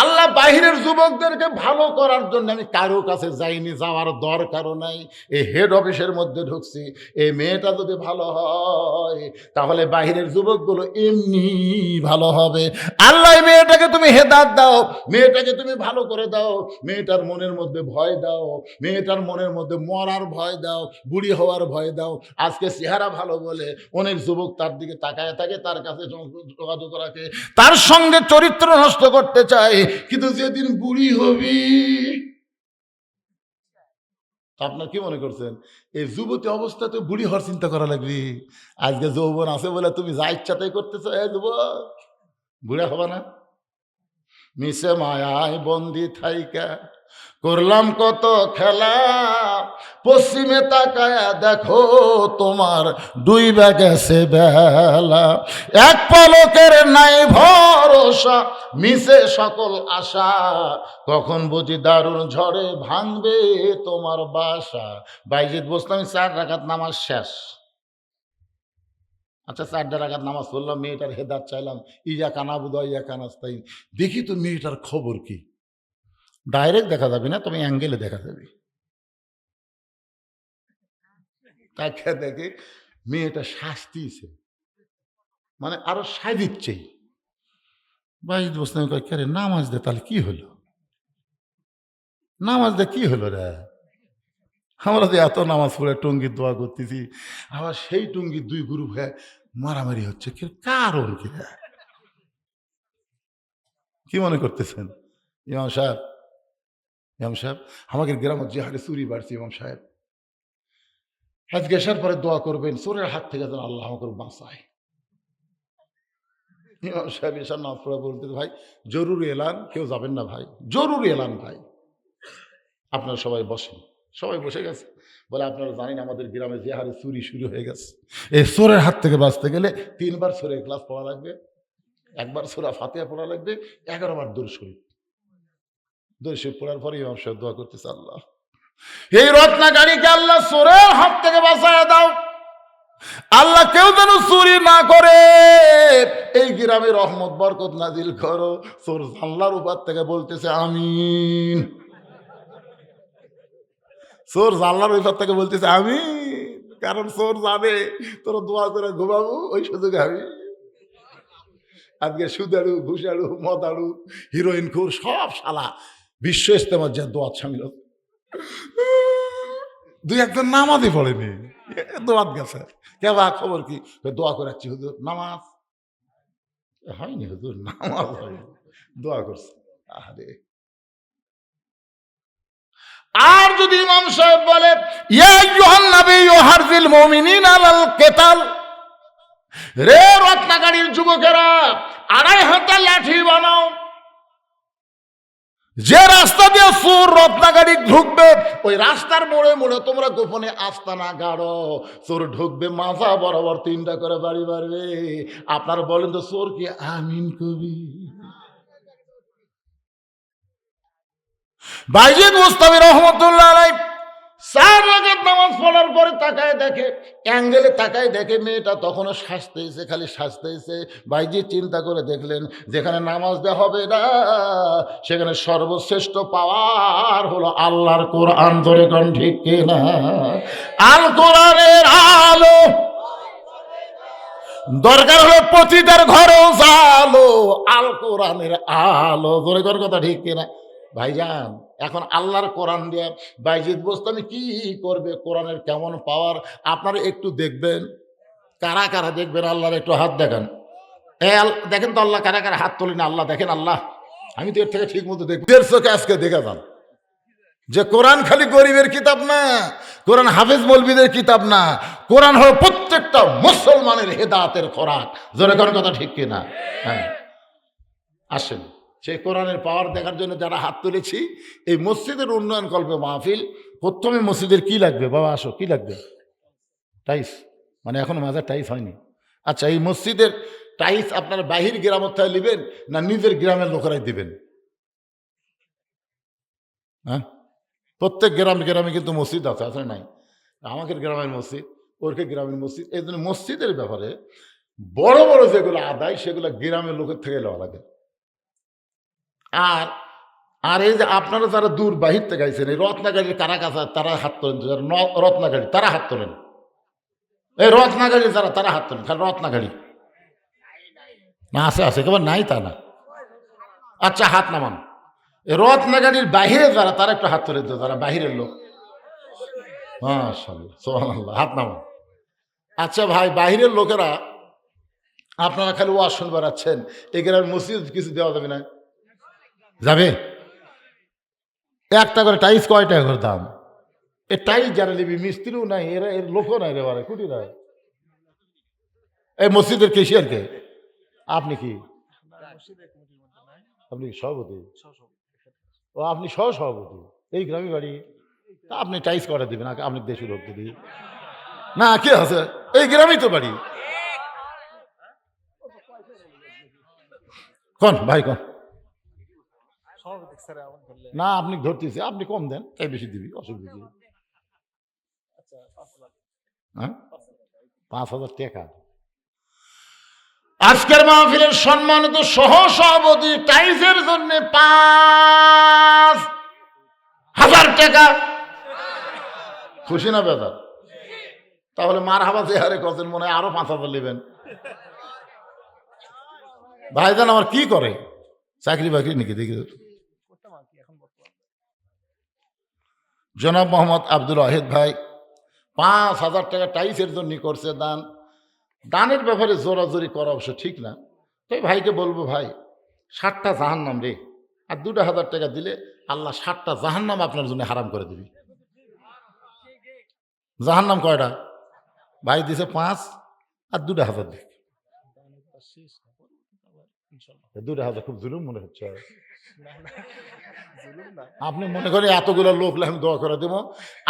আল্লাহ বাহিরের যুবকদেরকে ভালো করার জন্য আমি কারো কাছে যাইনি, যাওয়ার দরকারও নাই। এই হেড অফিসের মধ্যে ঢুকছি, এই মেয়েটা যদি ভালো হয় তাহলে বাহিরের যুবকগুলো এমনি ভালো হবে। আল্লাহ মেয়েটাকে তুমি হেদায়েত দাও, মেয়েটাকে তুমি ভালো করে দাও, মেয়েটার মনের মধ্যে ভয় দাও, মেয়েটার মনের মধ্যে মরার ভয় দাও, বুড়ি হওয়ার ভয় দাও। আজকে চেহারা ভালো বলে অনেক যুবক তার দিকে তাকায় থাকে, তার কাছে যোগাযোগ রাখে, তার সঙ্গে চরিত্র নষ্ট করতে চায়। কিন্তু যেদিন বুড়ি হবি, আপনার কি মনে করছেন এই যুবতী অবস্থাতে বুড়ি হওয়ার চিন্তা করা লাগবে? আজকে যৌবন আছে বলে তুমি যা ইচ্ছা তাই করতেছ, যুবক বুড়া হবে না? মিশে মায়ায় বন্দি থাইকা করলাম কত খেলা, পশ্চিমে তাকায়া দেখো তোমার ডুইবা গেছে বেলা। এক পলকের নাই ভরসা, মিশে সকল আশা, কখন বুঝি দারুণ ঝড়ে ভাঙবে তোমার বাসা। বাইজিদ বোস্তামি 4 রাকাত নামাজ শেষ। আচ্ছা 4 রাকাত নামাজ পড়লাম, মেয়েটার হেদাত চাইলাম, ইয়া কানাবুদা ইয়া কানাস্তাইন, দেখি তো মেয়েটার খবর কি। ডাইরেক্ট দেখা যাবে না, তুমি অ্যাঙ্গেলে দেখা যাবে। তাকে দেখে মেয়েটা শ্বাস দিয়েছে, মানে আরো সাই দিচ্ছে। বাইজিদ বোস্তামি কয়, কে রে নামাজ দে, তাহলে কি হলো? নামাজ দে কি হলো রে? আমরা যে এত নামাজ পড়ে টঙ্গির দোয়া করতেছি, আবার সেই টঙ্গির 2 গ্রুপ হয়ে মারামারি হচ্ছে, কারণ কি? কি মনে করতেছেন ইমাম সাহেব? ইমাম সাহেব, আমাদের গ্রামের যে হারে চুরি বাড়ছে, ইমাম সাহেব আজকে আসার পরে দোয়া করবেন চোরের হাত থেকে যেন আল্লাহ আমাকে বাঁচায়। ইমাম সাহেব এসার নামাজ পড়ে বলতে, ভাই জরুরি এলান, কেউ যাবেন না ভাই, জরুরি এলান ভাই, আপনারা সবাই বসেন। সবাই বসে গেছে। বলে আপনারা জানেন আমাদের গ্রামে যে হারে চুরি শুরু হয়ে গেছে, এই চোরের হাত থেকে বাঁচতে গেলে 3 বার সূরা ইখলাস পড়া লাগবে, 1 বার সূরা ফাতিহা পড়া লাগবে, 11 বার দরুদ শরীফ। দরুদ শরীফ পড়ার পরে ইমাম সাহেব দোয়া করতেছে, আল্লাহ এই রত্নাগাড়িকে আল্লাহ চোরের হাত থেকে বাঁচায় দাও, আল্লাহ কেউ যেন চুরি না করে, এই গ্রামে রহমত বরকত নাজিল করো। চোর জানলার উপর থেকে বলতেছে আমিন, চোর জানলার উপর থেকে বলতেছে আমিন, কারণ চোর জানে তোরা দোয়া করে ঘুমাবো, ওই সুযোগে আমি আজকে সুদারু ঘুষাড়ু মদারু হিরোইন খুর সব শালা বিশ্ব ইস্তেমার যে দোয়াত সামিল, 2-1 নামাজই পড়েনি, দোয়াত গেছে। কেবা খবর কি? দোয়া করাচ্ছি হুজুর, নামাজ হয়নি হুজুর, নামাজ হয়নি, দোয়া করছে। আরে আর যদি ইমাম সাহেব বলে ইয়া আইয়ুহান নাবিয়্যু হারজিল মুমিনিনা আলাল কিতাল, রে রত্নাগাড়ির যুবকেরা 2.5 হাতে লাঠি বানাও, যে রাস্তা দিয়ে চোর রত্নাগাড়ি ঢুকবে ওই রাস্তার মোড়ে মোড়ে তোমরা গোপনে আস্তানা গাড়ো, চোর ঢুকবে মাথা বরাবর 3টা করে বাড়ি মারবে। আপনারা বলেন তো চোর কি আমিন কবি? বাইজিদ মুস্তামি রহমতুল্লাহ আলাইহি 4 রাকাত নামাজ পড়ার পরে তাকায় দেখে, অ্যাঙ্গেলে তাকায় দেখে মেয়েটা তখনও সাজতেছে, খালি সাজতেছে। বাইজিদ চিন্তা করে দেখলেন, যেখানে নামাজ দেওয়া হবে না সেখানে সর্বশ্রেষ্ঠ পাওয়ার হলো আল্লাহর কোরআন। ধরে কোন ঠিক কিনা? আল কোরআনের আলো দরকার হলো প্রতিটার ঘরেও জালো, আল কোরআনের আলো। ধরে কোন কথা ঠিক কিনা? ভাইজান এখন আল্লাহর কোরআন দিয়ে বাইজিদ বোস্তামি কি করবে, কোরআনের কেমন পাওয়ার আপনারা একটু দেখবেন। কারা কারা দেখবেন আল্লাহর একটু হাত দেখান। দেখেন তো আল্লাহ কারা কারা হাত তোলেন, আল্লাহ দেখেন। আল্লাহ আমি তো এর থেকে ঠিক মতো দেখব, চোখে আজকে দেখে যান যে কোরআন খালি গরিবের কিতাব না, কোরআন হাফেজ মৌলবীদের কিতাব না, কোরআন হলো প্রত্যেকটা মুসলমানের হেদায়েতের খোরাক। জোরে কোন কথা ঠিক কিনা? হ্যাঁ আসেন সেই কোরআনের পাওয়ার দেখার জন্য যারা হাত তুলেছি, এই মসজিদের উন্নয়ন কল্পে মাহফিল। প্রথমে মসজিদের কি লাগবে বাবা? আসো, কি লাগবে? টাইস, মানে এখনো মাঝে টাইস হয়নি। আচ্ছা এই মসজিদের টাইস আপনারা বাহির গ্রামের থেকে নেবেন না নিজের গ্রামের লোকেরাই দিবেন? হ্যাঁ প্রত্যেক গ্রামে গ্রামে কিন্তু মসজিদ আছে, আসলে নাই? আমাদের গ্রামের মসজিদ, ওরকে গ্রামের মসজিদ, এই জন্য মসজিদের ব্যাপারে বড় বড় যেগুলো আদায় সেগুলো গ্রামের লোকের থেকে লওয়া লাগে। আর আর এই যে আপনারা যারা দূর বাহির থেকে আইছেন, এই রত্নাগাড়ির কারা কাছে তারা হাত তোলেন, যারা রত্নাগাড়ি তারা হাত তোলেন, এই রত্নাগাড়ি যারা তারা হাত তোলেন। খালি রত্নাগাড়ি না আছে, আছে কেবল নাই তা না। আচ্ছা হাত নামান। এই রত্নাগাড়ির বাহিরে যারা তারা একটু হাত তোলেন, যারা বাহিরের লোক। মাশাআল্লাহ সুবহানাল্লাহ, হাত নামান। আচ্ছা ভাই বাহিরের লোকেরা আপনারা খালি ওয়াজ শুনবার আছেন, এই গ্রামের মসজিদ কিছু দেওয়া যাবে না? যাবে। একটা করে টাইস কয় টাকা করে দাম? এ টাইস যারা নিবি মিস্ত্রিও নাই, এরা এর লোকও নাই রে বারে, কুটি নাই। এই মসজিদের কেশিয়ার কে? আপনি কি? আপনি সভাপতি? ও আপনি সহ সভাপতি, এই গ্রামে বাড়ি, তা আপনি টাইস করে দেবেন, আপনি দেশের লোক দিদি না কে আছে, এই গ্রামেই তো বাড়ি। কোন ভাই কোন, না আপনি ধরতেছি, আপনি কম দেন তাই বেশি দিবি, অসুবিধা কি? হ্যাঁ 5,000 টাকা। আজকের মাহফিলের সম্মানিত সহ সভাপতি টাইসের জন্য 5,000 টাকা। খুশি না বেদার? তাহলে মার হাবা যে হারে করছেন মনে হয় আরো 5,000 নেবেন। ভাইজান আমার কি করে, চাকরি বাকরি নাকি দেখি? জনাব মোহাম্মদ আব্দুল ওয়াহিদ ভাই 5,000 টাকা টাইসের জন্য করছে দান। দানের ব্যাপারে জোরাজোরি করা অবশ্য ঠিক না, তাই ভাইকে বলবো ভাই 60টা জাহান্নাম রে, আর 2,000 টাকা দিলে আল্লাহ 60টা জাহান্নাম আপনার জন্য হারাম করে দিবি। জাহান্নাম কয়টা? ভাই দিছে 5 আর 2,000 দিক, 2,000 খুব জুলুম মনে হচ্ছে। আপনি মনে করেন এতগুলো লোক আমি দোয়া করে দেবো,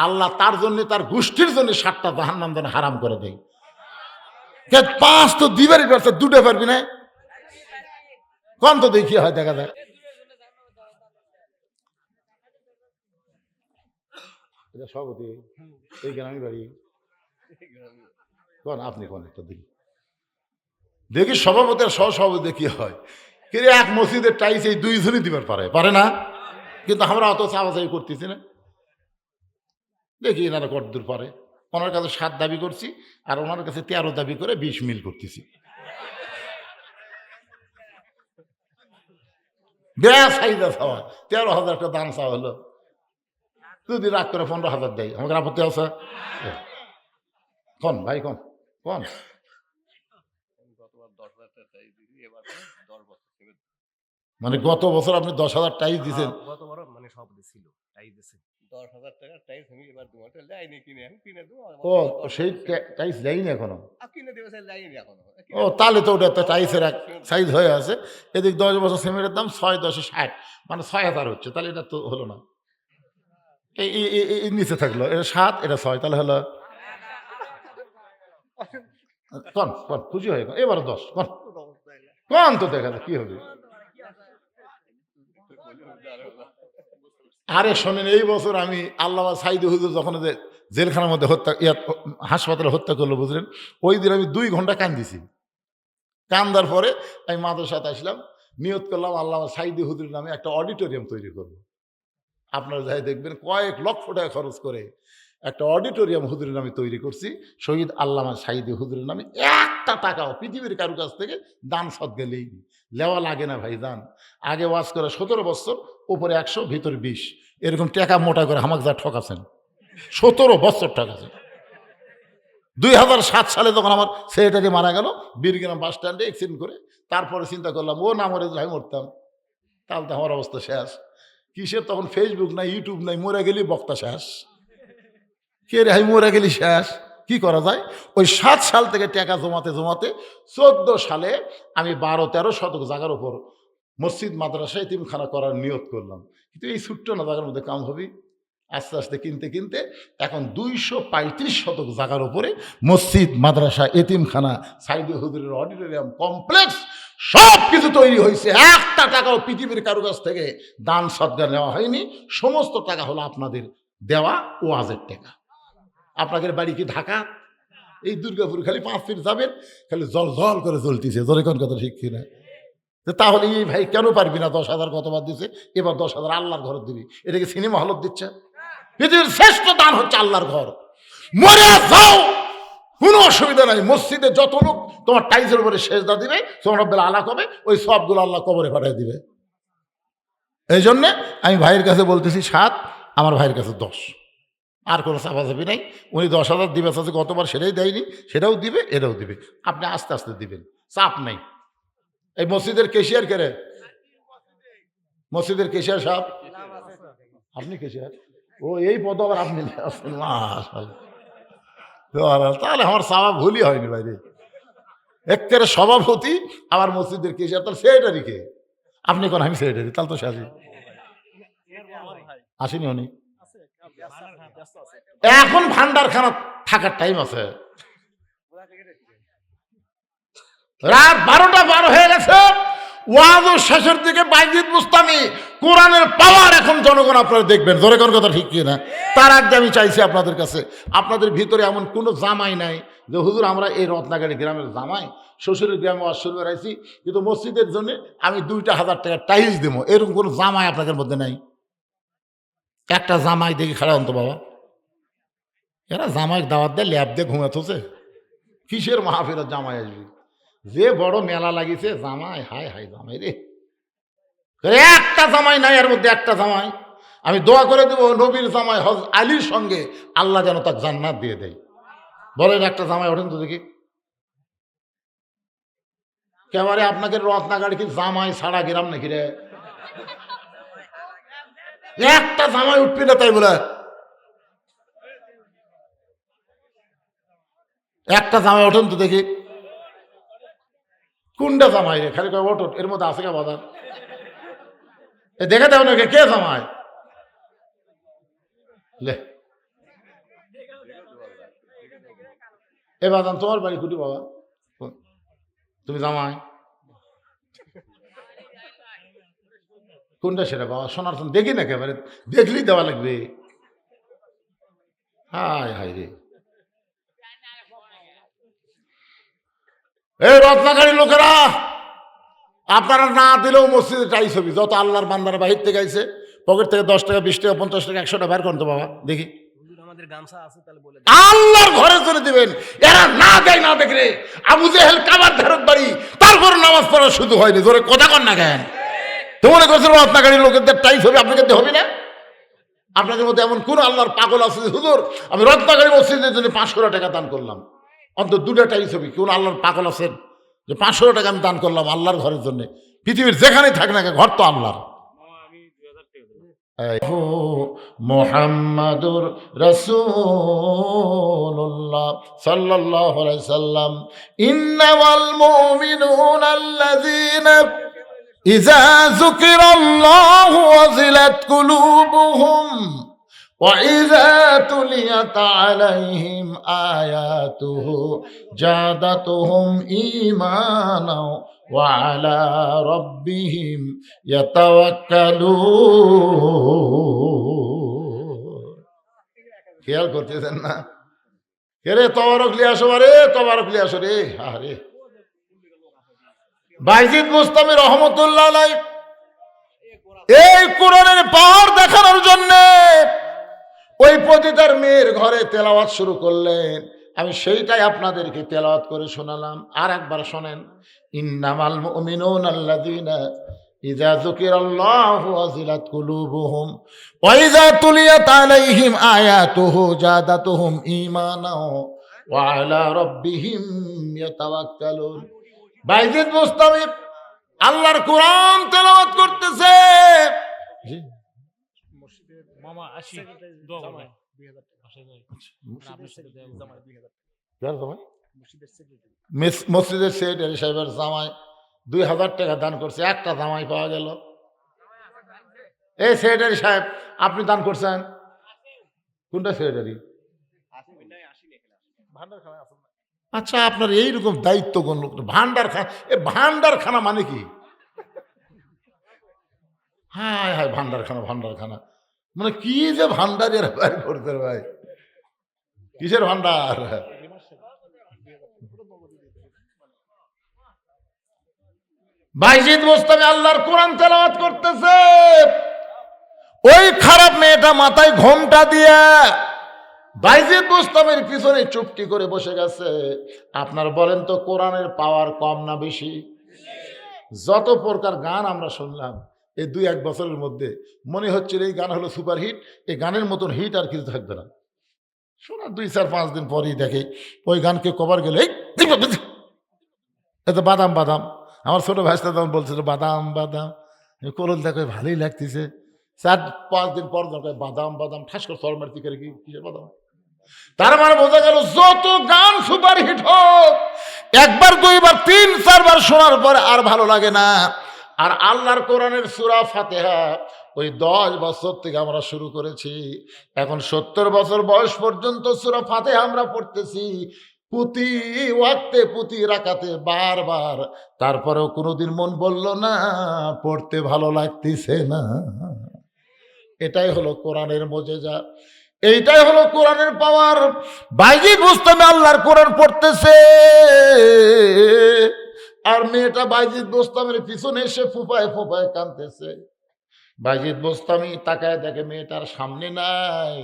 আল্লাহ তার জন্য তার গোষ্ঠীর জন্য 60টা জাহান্নাম যেন হারাম করে দেয়। 5 তো দিবারই পারছে, 2টা পারবি না? কোন তো দেখি হয়, দেখা যায়। এটা সভাপতি এই গ্রামে বাড়ি, কোন আপনি কোন একটা দেখি, দেখি সভাপতি আর সহসভাপতি কি হয়। কিন্তু এক মসজিদের টাইস এই 2 জনই দিবার পারে না, কিন্তু আমরা অত চাওয়াচাই করতেছি না। দেখি এনারা কতদূর পারে। ওনার কাছে 7 দাবি করছি, আর ওনার কাছে 13 দাবি করে 20 মিল করতেছি। ব্যাস চাহিদা চাওয়া 13,000 টাকা দাম চাওয়া হলো, যদি রাগ করে 15,000 দেয়, আমাকে আপত্তি আছে? কোন ভাই কোন কোন মানে গত বছর আপনি 10,000 টাইস দিয়েছেন? মানে সব ছিল টাইস দিছে 10,000 টাকা টাইস আমি এবার দুটো লাইনে কিনে আমি কিনে দেবো। ও সেই টাইস দেয়নি এখনো? কিনে দেবো সেই লাইনে এখনো। ও তাহলে তো ওটা একটা টাইসের এক সাইজ হয়ে আছে। এদিক 10 বছর সিমেন্টের দাম 6 10 60, মানে 6,000 হচ্ছে, তাহলে এটা তো হলো না। এই নিচে থাকলো, এটা 7 এটা 6, তাহলে হলো কোন কোন খুশি হয়ে এবারে 10 কোন কোন তো দেখা যায় কি হবে। আরে শোনেন, এই বছর আমি আল্লামা সাইদি হুজুর যখন জেলখানার মধ্যে হাসপাতালে হত্যা করলো বুঝলেন, ওই দিন আমি 2 ঘন্টা কান্দিছি। কান্দার পরে আমি মাদ্রাসাতে আসলাম, নিয়ত করলাম আল্লামা সাইদি হুজুরের নামে একটা অডিটোরিয়াম তৈরি করব। আপনারা যাই দেখবেন কয়েক লক্ষ টাকা খরচ করে একটা অডিটোরিয়াম হুজুরের নামে তৈরি করছি, শহীদ আল্লামা সাইদি হুজুরের নামে। 1টা টাকাও পৃথিবীর কারো কাছ থেকে দান সদকা নেইনি, লেওয়া লাগে না ভাই দান। আগে ওয়াজ করে 17 বছর, উপরে 100 ভিতরে 20, এরকম টাকা মোটা করে আমাকে যা ঠকাছেন, 17 বছর ঠকাছেন। 2007 সালে যখন আমার ছেলেটাকে মারা গেল বীরগ্রাম বাস স্ট্যান্ডে অ্যাক্সিডেন্ট করে, তারপরে চিন্তা করলাম ও না মরে যাই মরতাম, তাহলে তো আমার অবস্থা শেষ। কিসের তখন ফেসবুক নাই, ইউটিউব নাই, মরে গেলি বক্তা শেষ। কে রে হাই মরে গেলি শেষ, কি করা যায়? ওই 7 সাল থেকে টাকা জমাতে জমাতে 14 সালে আমি 12-13 শতক জায়গার উপর মসজিদ মাদ্রাসা এতিমখানা করার নিয়ত করলাম। কিন্তু এই ছোট্ট না জায়গার মধ্যে কাম হবে, আস্তে আস্তে কিনতে কিনতে এখন 235 শতক জায়গার উপরে মসজিদ মাদ্রাসা এতিমখানা সাইদি হুজুরের অডিটোরিয়াম কমপ্লেক্স সব কিছু তৈরি হয়েছে। 1টা টাকাও পৃথিবীর কারো কাছ থেকে দান সদকা নেওয়া হয়নি, সমস্ত টাকা হলো আপনাদের দেওয়া ওয়াজের টাকা। আপনাদের বাড়ি কি ঢাকা? এই দুর্গাপুর খালি 5 ফিট যাবেন, খালি জল জল করে জ্বলতেছে, জোরে কোন কথা ঠিক কিনা? তাহলে এই ভাই কেন পারবি না? 10,000 কতবার দিছে, এবার 10,000 আল্লাহর ঘর দিবি। এটাকে সিনেমা হলত দিচ্ছে? পৃথিবীর শ্রেষ্ঠ দান হচ্ছে আল্লাহর ঘর। মরে যাও কোনো অসুবিধা নাই, মসজিদে যত লোক তোমার টাইজের উপরে সেজদা দিবে, তোমার রব্বুল আলা কবে ওই সবগুলো আল্লাহ কবরে পাঠিয়ে দিবে। এই জন্যে আমি ভাইয়ের কাছে বলতেছি 7, আমার ভাইয়ের কাছে 10, আর কোনো চাপাচাপি নাই। উনি 10,000 দিবে আছে গতবার, সেটাই দেয়নি, সেটাও দিবে, এটাও দিবে। আপনি আস্তে আস্তে দিবেন, চাপ নাই। এই মসজিদের কেশিয়ার কে রে? মসজিদের কেশিয়ার সাহেব আপনি কেশিয়ার? ও এই পদ আবার আপনি আছেন? তাহলে আমার চাওয়া ভুলই হয়নি বাইরে। একেবারে সভাপতি আবার মসজিদের কেশিয়ার, তাহলে সেক্রেটারি কে? আপনি কোন? আমি সেক্রেটারি, তাহলে তো সাজি। আসেনি উনি? এখন ভান্ডারখানা থাকার টাইম আছে। রাত 12টা পার হয়ে গেছে, ওয়াজও শেষের দিকে। বাইজিদ বুস্তামি কোরআনের পাওয়ার এখন জনগণ আপনারা দেখবেন, জোরে কোন কথা ঠিক কি না? তার আগে আমি চাইছি আপনাদের কাছে, আপনাদের ভিতরে এমন কোনো জামাই নাই যে হুজুর আমরা এই রত্নাগাড়ি গ্রামের জামাই শ্বশুরের গ্রামে ওয়াজ শুরু করাইছি, কিন্তু মসজিদের জন্য আমি 2,000 টাকা টাইলস দেবো, এরকম কোনো জামাই আপনাদের মধ্যে নাই? একটা জামাই দেখি খারাপ অন্ত বাবা, এরা জামাই দাওয়াত দেয় ল্যাব দিয়ে ঘুমাতেছে, কিসের মাহফিলের জামাই আসবি? যে বড় মেলা লাগিয়েছে জামাই, হায় হায় জামাই রে, একটা জামাই নাই এর মধ্যে, একটা জামাই। আমি দোয়া করে দেবো নবীর জামাই হযরত আলীর সঙ্গে আল্লাহ যেন তাকে জান্নাত দিয়ে দেয়। বলেন একটা জামাই ওঠেন তো দেখি। কেবারে আপনাকে রত্নাগাড়ি কি জামাই ছাড়া গেলাম নাকি রে? একটা জামাই উঠবি না তাই বলে? একটা জামাই ওঠেন তো দেখি। কোনটা জামাই রে? খালি কয় ওঠ, এর মধ্যে আছে কে বাধা? এ দেখে দেও নাকি কে জামাই? লে এ বাদান তোমার বাড়ি কুটি বাবা, তুমি জামাই কোনটা সেটা বাবা? শোনার জন্য দেখি না, একেবারে দেখলেই দেওয়া লাগবে। হায় হায় রে, এই রত্নাগাড়ির লোকেরা আপনারা না দিলেও মসজিদে চাই ছবি, যত আল্লাহর বান্দার বাহির থেকে আইছে পকেট থেকে 10 টাকা 20 টাকা 50 টাকা 100 টাকা বের করতে বাবা দেখি। আল্লাহর ঘরের জন্য দিবেন, এরা না দেয় না দেখলে আবু জেহেল কাবার ধারত বাড়ি, তারপর নামাজ পড়া শুধু হয়নি, জোরে কথা কন না কেন? তো মনে করছেন রত্নাগাড়ির লোকেদের টাই ছবি আপনাকে হবে না? আপনাদের মধ্যে এমন কোন আল্লাহর পাগল আছে হুজুর আমি রত্নাগাড়ি মসজিদের জন্য 500 টাকা দান করলাম, অন্তত 2টা টাই ছবি? কোন আল্লাহর পাগল আছেন যে 500 টাকা আমি দান করলাম আল্লাহর ঘরের জন্য? পৃথিবীর যেখানেই থাক না ঘর তো আল্লাহর। মুহাম্মাদুর রাসূলুল্লাহ সাল্লাল্লাহু আলাইহি সাল্লাম ইন্নামাল মুমিনুনা আল্লাযীনা ইযা যুকিরাল্লাহু ওয়াজিলাত কুলুবুহুম ওয়া ইযা তুলিয়াত আলাইহিম আয়াতুহু জাদাতুহুম ঈমানা ওয়া আলা রাব্বিহিম ইয়াতাওয়াক্কালুন। খেয়াল করতেছেন না? কে রে তবারক লিয়ে আসো রে, তবারক লিয়ে আসো রে। আরে বাইজিদ বুস্তামি রহমতুল্লাহ আলাইহি এই কোরআনের পাওয়ার দেখানোর জন্য ওই পতিতার মেয়ের ঘরে তেলাওয়াত শুরু করলেন। আমি সেইটাই আপনাদেরকে তেলাওয়াত করে শোনালাম। আর একবার শোনেন, ইন্নামাল মুমিনুনা আল্লাযীনা ইযা যুকিরাল্লাহু ওয়াজিলাত কুলুবুহুম ওয়া ইযা তুলিয়াত আলাইহিম আয়াতুহু জাদাতুহুম ঈমানা ওয়া আলা রাব্বিহিম ইয়াতাওয়াক্কালুন। বাইজিদ বুস্তামি আল্লাহর কোরআন তেলাওয়াত করতেছে। জি মামা আসি দোয়া করবেন 2000 টাকা মসজিদের সেক্রেটারি সাহেবের জামাই 2000 টাকা দান করছে, একটা জামাই পাওয়া গেল। এই সেক্রেটারি সাহেব আপনি দান করছেন? কোনটা সেক্রেটারি? আচ্ছা আপনার এইরকম দায়িত্ব কোন লোক? ভান্ডারখানা, এ ভান্ডারখানা মানে কি? হায় হায় ভান্ডারখানা, ভান্ডারখানা মানে কি যে ভান্ডারের ভাই করতে ভাই, কিসের ভান্ডার? বাইজিদ বুস্তামি আল্লাহর কোরআন তেলাওয়াত করতেছে। ওই খারাপ মেয়েটা মাথায় ঘোমটা দিয়া বাইজিদ বুস্তামির পিছনে চুপটি করে বসে গেছে। আপনার বলেন তো কোরআনের পাওয়ার কম না বেশি? যত প্রকার গান আমরা শুনলাম এই 2-1 বছরের মধ্যে, মনে হচ্ছিল এই গান হলো সুপারহিট, এই গানের মতন হিট আর কিছু থাকবে না। শোনা 2-4-5 দিন পরেই দেখে ওই গানকে কভার গেলে এত বাদাম বাদাম। আমার ছোট ভাইটা তখন বলছিল বাদাম বাদাম, কোরআন দেখো ভালোই লাগতেছে। 4-5 দিন পর দেখো বাদাম বাদাম, ঠাস করে সর মারতে করে কি কিসের বাদাম? তার মানে বোঝা গেল যত গান সুপারহিট হোক, 1বার 2বার 3-4 বার শোনার পরে আর ভালো লাগে না। আর আল্লাহর কোরআনের সূরা ফাতিহা ওই 10 বছর থেকে আমরা শুরু করেছি, এখন 70 বছর বয়স পর্যন্ত সূরা ফাতিহা আমরা পড়তেছি প্রতি ওয়াক্তে প্রতি রাকাতে বারবার। তারপরেও কোনোদিন মন বলল না পড়তে ভালো লাগতেছে না। এটাই হলো কোরআনের মুজিজা, এইটাই হলো কোরআনের পাওয়ার। বাইজিদ বুস্তামি আল্লাহর কোরআন পড়তেছে, আর মেয়েটা বাইজিদ বোস্তামের পিছনে এসে ফুপায় ফুপায় কাঁদতেছে। বাইজিদ বোস্তামি তাকায় দেখে মেয়েটার সামনে নাই,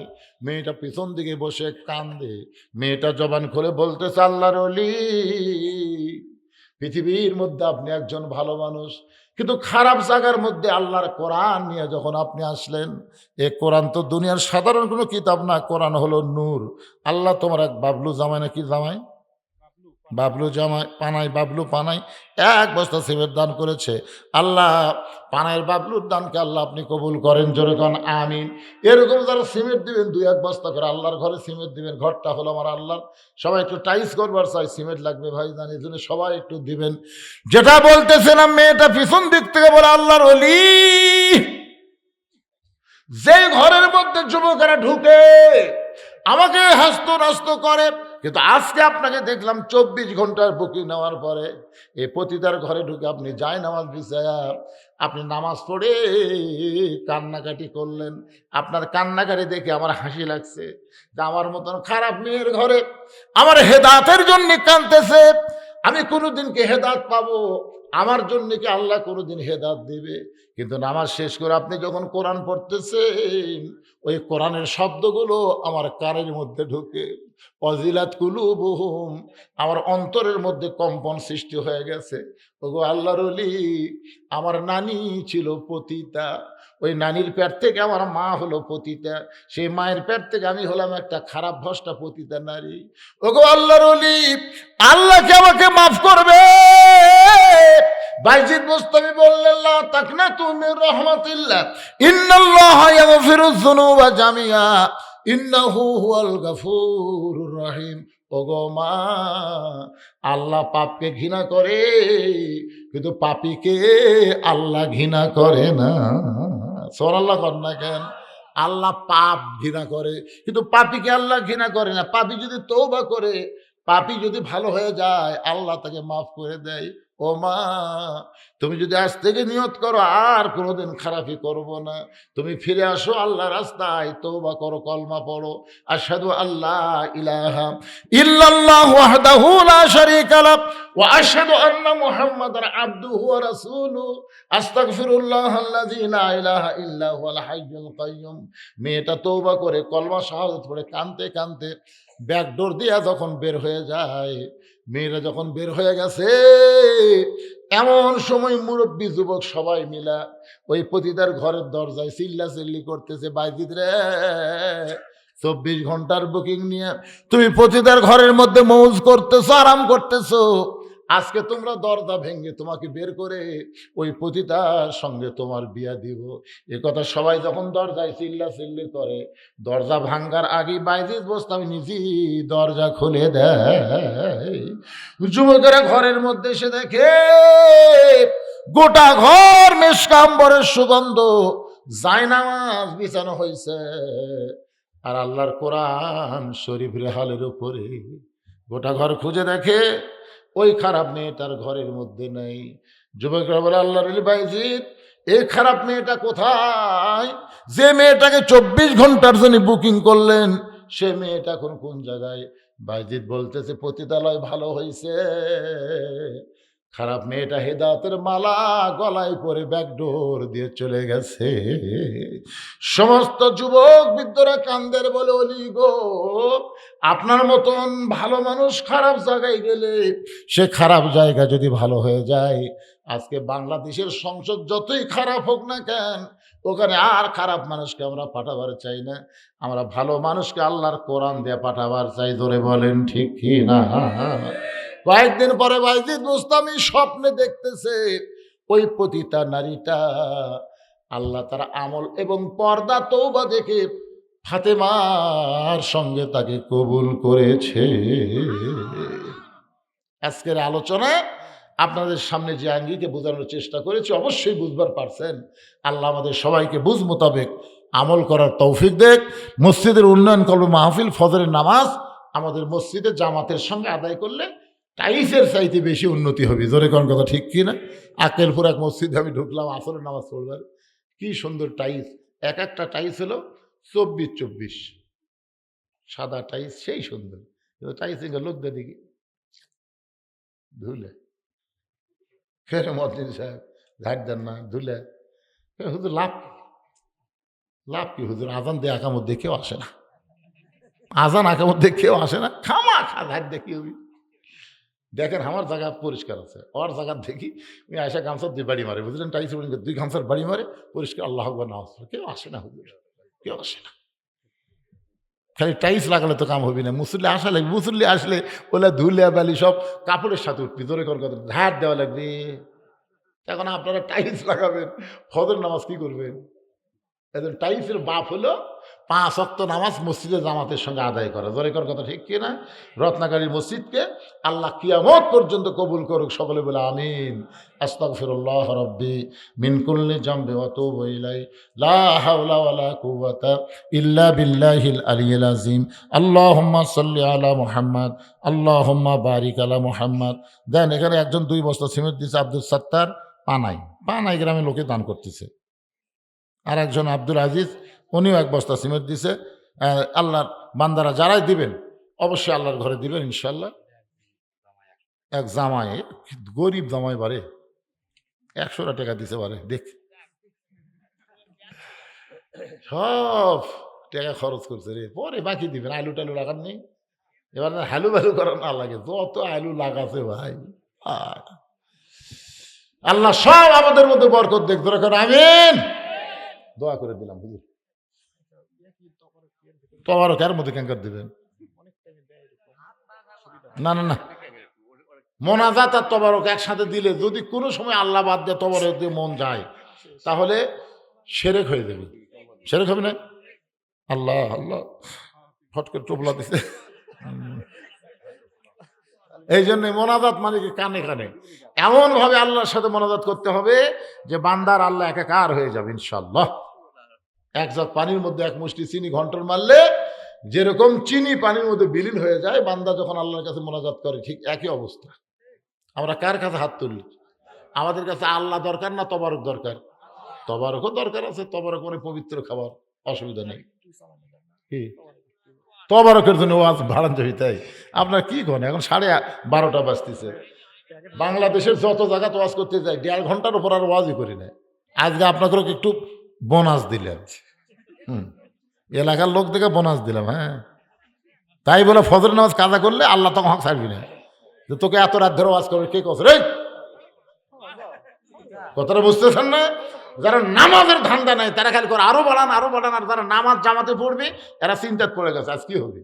মেয়েটা পিছন দিকে বসে কান্দে। মেয়েটা জবান খুলে বলতেছে, আল্লাহর ওলি, পৃথিবীর মধ্যে আপনি একজন ভালো মানুষ, কিন্তু খারাপ জায়গার মধ্যে আল্লাহর কোরআন নিয়ে যখন আপনি আসলেন, এ কোরআন তো দুনিয়ার সাধারণ কোনো কিতাব না, কোরআন হলো নূর। আল্লাহ তোমার এক বাবলু জামাই নাকি জামাই বাবলু জামাই পানাই বাবলু পানাই 1 বস্তা সিমেন্ট দান করেছে। আল্লাহ পানাইয়ের বাবলুর দানকে আল্লাহ আপনি কবুল করেন, জোরে কন আমিন। এরকম যারা সিমেন্ট দিবেন 2-1 বস্তা করে আল্লাহর ঘরে সিমেন্ট দিবেন, ঘরটা হলো আমার আল্লাহর। সবাই একটু টাইস করবার চাই, সিমেন্ট লাগবে ভাই জানি, এই জন্য সবাই একটু দিবেন। যেটা বলতেছিলাম, মেয়েটা পিছন দিক থেকে বলে, আল্লাহর ওলি, যে ঘরের মধ্যে যুবকেরা ঢুকে আমাকে হাসতো নাস্ত করে, কিন্তু আজকে আপনাকে দেখলাম 24 ঘন্টার বুকিং নেওয়ার পরে এই পতিতার ঘরে ঢুকে আপনি যায় নামাজ বিছায়া আপনি নামাজ পড়ে কান্নাকাটি করলেন। আপনার কান্নাকাটি দেখে আমার হাসি লাগছে যে আমার মতন খারাপ মেয়ের ঘরে আমার হেদাতের জন্য কাঁদতেছে। আমি কোনোদিন কি হেদাত পাবো? আমার জন্য কি আল্লাহ কোনোদিন হেদাত দিবে? কিন্তু নামাজ শেষ করে আপনি যখন কোরআন পড়তেছেন, ওই কোরআনের শব্দগুলো আমার কানের মধ্যে ঢুকে অজিলাত কুলুবুহুম, আমার অন্তরের মধ্যে কম্পন সৃষ্টি হয়ে গেছে। ওগো আল্লাহর ওলি, আমার নানি ছিল পতিতা, ওই নানির পেট থেকে আমার মা হলো পতিতা, সেই মায়ের পেট থেকে আমি হলাম একটা খারাপ ভ্রষ্টা পতিতা নারী। ওগো আল্লাহর ওলি, আল্লাহ কি আমাকে মাফ করবে? বাইজিদ বোস্তামি বললেন, লা তাকনাতু মির রাহমাতিল্লাহ, ইন্নাল্লাহা ইয়াগফিরুয যুনুবা জামিআ, ইন্নাহু হুয়াল গাফুরুর রহিম। ওগো মা, আল্লাহ পাপকে ঘৃণা করে, কিন্তু পাপীকে আল্লাহ ঘৃণা করে না। সুবহানাল্লাহ কর না কেন? আল্লাহ পাপ ঘৃণা করে, কিন্তু পাপীকে আল্লাহ ঘৃণা করে না। পাপী যদি তওবা করে, পাপী যদি ভালো হয়ে যায়, আল্লাহ তাকে মাফ করে দেয়। ও মা, তুমি যদি আজ থেকে নিয়ত করো আর কোনোদিন খারাপই করব না, তুমি ফিরে আসো আল্লাহ রাস্তায়, তওবা করো, কলমা পড়ো, আশহাদু আল্লাহ ইলাহা ইল্লাল্লাহু ওয়াহদাহু লা শারীকা লাহু ওয়া আশহাদু আন্না মুহাম্মাদান আবদুহু ওয়া রাসূলুহু, আস্তাগফিরুল্লাহাল্লাযী লা ইলাহা ইল্লা হুয়াল হাইয়ুল কাইয়্যুম। মেয়েটা তওবা করে কলমা শাহাদাত পড়ে কাঁদতে কাঁদতে ব্যাকডোর দিয়া যখন বের হয়ে যায়, মেয়েরা যখন বের হয়ে গেছে, এমন সময় মুরব্বী যুবক সবাই মিলা ওই পতিতার ঘরের দরজায় চিল্লা চিল্লি করতেছে, বাইজিদ রে, 24 ঘন্টার বুকিং নিয়ে তুমি পতিতার ঘরের মধ্যে মৌজ করতেছো, আরাম করতেছো, আজকে তোমরা দরজা ভেঙে তোমাকে বের করে ওই পতিতার সঙ্গে তোমার বিয়া দিব। এ কথা সবাই যখন দরজায় চিল্লা চিল্লি করে, দরজা ভাঙ্গার আগে বাইজিদ বোস্তামি নিজেই দরজা খুলে দেয়। যুবকেরা ঘরের মধ্যে এসে দেখে গোটা ঘর মেশকাম্বরের সুগন্ধ, জায়নামাজ বিছানো হয়েছে, আর আল্লাহর কোরআন শরীফ রেহালের উপরে। গোটা ঘর খুঁজে দেখে ওই খারাপ মেয়েটার ঘরের মধ্যে নেই। যুবকরা বলে, আল্লাহর ওলি বাইজিদ, এই খারাপ মেয়েটা কোথায়? যে মেয়েটাকে 24 ঘন্টার জন্য বুকিং করলেন, সে মেয়েটা এখন কোন জায়গায়? বাইজিদ বলতেছে, পতিতালয় ভালো হয়েছে, খারাপ মেয়েটা হেদায়েতের মালা গলায় পরে ব্যাকডোর দিয়ে চলে গেছে। সমস্ত যুবক বৃদ্ধরা কান্দের বলে, ওলি গো, আপনার মতন ভালো মানুষ খারাপ জায়গায় গেলে সে খারাপ জায়গা যদি ভালো হয়ে যায়, আজকে বাংলাদেশের সংসদ যতই খারাপ হোক না কেন, ওখানে আর খারাপ মানুষকে আমরা পাঠাবার চাই না, আমরা ভালো মানুষকে আল্লাহর কোরআন দিয়ে পাঠাবার চাই। ধরে বলেন ঠিক কি না? কয়েকদিন পরে বাইজিদ বোস্তামি স্বপ্নে দেখতেছে ওই পতিতা নারীটা আল্লাহ তার আমল এবং পর্দা তওবা দেখে ফাতেমার সঙ্গে তাকে কবুল করেছে। আজকের আলোচনা আপনাদের সামনে যে আঙ্গিকে বোঝানোর চেষ্টা করেছি অবশ্যই বুঝবার পারছেন। আল্লাহ আমাদের সবাইকে বুঝ মোতাবেক আমল করার তৌফিক দেখ। মসজিদের উন্নয়ন করবে মাহফিল, ফজরের নামাজ আমাদের মসজিদে জামাতের সঙ্গে আদায় করলে টাইসের চাইতে বেশি উন্নতি হবে। জোরে কোন কথা ঠিক কি না? আকেলপুর এক মসজিদে আমি ঢুকলাম আসরের নামাজ পড়বার, কি সুন্দর টাইস, এক একটা টাইস হলো 24-24 সাদা টাইস, সেই সুন্দর। টাইস লোক দেখি ধুলে ফের মদিন সাহেব ঝাড় দেন না, ধুলে হুজুর লাভ লাভ কি হুজুর? আজান দিয়ে আঁকার মধ্যে কেউ আসে না, আজান আঁকার মধ্যে কেউ আসে না, খামা খা ঝাড় দেখি হবি। দেখেন আমার জায়গা পরিষ্কার আছে, ওর জায়গা দেখি ওই আয়সা গামছার দুই বাড়ি মারে, বুঝলেন? টাইস দুই গামছার বাড়ি মারে পরিষ্কার, আল্লাহ আকবার নামাজ পড়ে। কেউ আসে না হুজুর, কেউ আসে না। খালি টাইস লাগালে তো কাম হবি না, মুসল্লি আসা লাগবে। মুসল্লি আসলে ওলা ধুলে বালি সব কাপড়ের সাথে উঠবি, জোরে কর কথা, ধার দেওয়া লাগবে। এখন আপনারা টাইলস লাগাবেন, ফজর নামাজ কি করবেন? এদের টাইলসের বাপ হলো 5 ওয়াক্ত নামাজ মসজিদে জামাতের সঙ্গে আদায় করা। জোরে কর কথা ঠিক কিনা? রত্নাকারী মসজিদকে আল্লাহ কিয়ামত পর্যন্ত কবুল করুক, সকলে বলে আমিন। আস্তাগফিরুল্লাহ রাব্বি মিন কুল্লি জামবি ওয়া আতুবু ইলাইহি লা হাওলা ওয়ালা কুওয়াতা ইল্লা বিল্লাহিল আলিয়্যিল আযীম। আল্লাহুম্মা সাল্লি আলা মুহাম্মাদ, আল্লাহুম্মা বারিক আলা মুহাম্মাদ। দেন এখানে একজন 2 বস্তা সিমেন্ট দিচ্ছে, আব্দুল সাত্তার, পানাই গ্রামে লোকে দান করতেছে। আর একজন আব্দুল আজিজ, উনিও 1 বস্তা সিমেন্ট দিছে। আল্লাহর বান্দারা যারাই দিবেন অবশ্যই আল্লাহর ঘরে দিবেন ইনশাল্লাহ। এক জামাই, গরিব জামাই বারে 100 টাকা দিছে বারে, দেখ সব টাকা খরচ করছে রে, পরে বাকি দিবেন। আলু টালু লাগান নেই এবার, হ্যালু ভ্যালু করা না লাগে, যত আলু লাগাছে ভাই। আল্লাহ সব আমাদের মধ্যে বরকত দেখ, ধরে আমিন। দোয়া করে দিলাম হুজুর। তবারক এর মধ্যে ক্যাঙ্কার দিবেন? না না না, মোনাজাত আর তবারক একসাথে দিলে যদি কোনো সময় আল্লাহ বাদ দিয়ে তবারক দিয়ে মন যায় তাহলে সেরেক হয়ে যাবে। সেরেক হবে না? আল্লাহ আল্লাহ ফট করে টোপলা দিছে। এই জন্য মোনাজাত মানে কি কানে কানে এমন ভাবে আল্লাহর সাথে মোনাজাত করতে হবে যে বান্দার আল্লাহ একাকার হয়ে যাবে ইনশাআল্লাহ। 1 জগ পানির মধ্যে 1 মুষ্টি চিনি ঘন্টর মারলে যেরকম চিনি পানির মধ্যে বিলীন হয়ে যায়, বান্দা যখন আল্লাহর কাছে মোনাজাত করে ঠিক একই অবস্থা। আমরা কার কাছে হাত তুলি? আমাদের কাছে আল্লাহ দরকার না তবারক দরকার? তবারকও দরকার আছে, তবারক মানে পবিত্র খাবার, অসুবিধা নেই। কি তবারকের জন্য ওয়াজ ভাড়ান যাবি? তাই আপনার কি করেন? এখন 12:30 বাজতেছে। বাংলাদেশের যত জায়গা ওয়াজ করতে যাই 1.5 ঘন্টার উপর আর ওয়াজই করি না। আজকে আপনাকে একটু বোনাস দিলাম, এলাকার লোক দেখে বোনাস দিলাম। হ্যাঁ, তাই বলে ফজর নামাজ কাজা করলে আল্লাহ তখন হক ছাড়বি না যে তোকে এত রাত ধরে ওয়াজ করবে। কে কস রে? কথাটা বুঝতেছেন না? যারা নামাজের ধান্দা নাই তারা খালি করে আরো বাড়ান আরো বাড়ান, আর যারা নামাজ জামাতে পড়বে এরা চিন্তাত পড়ে গেছে আজ কি হবে।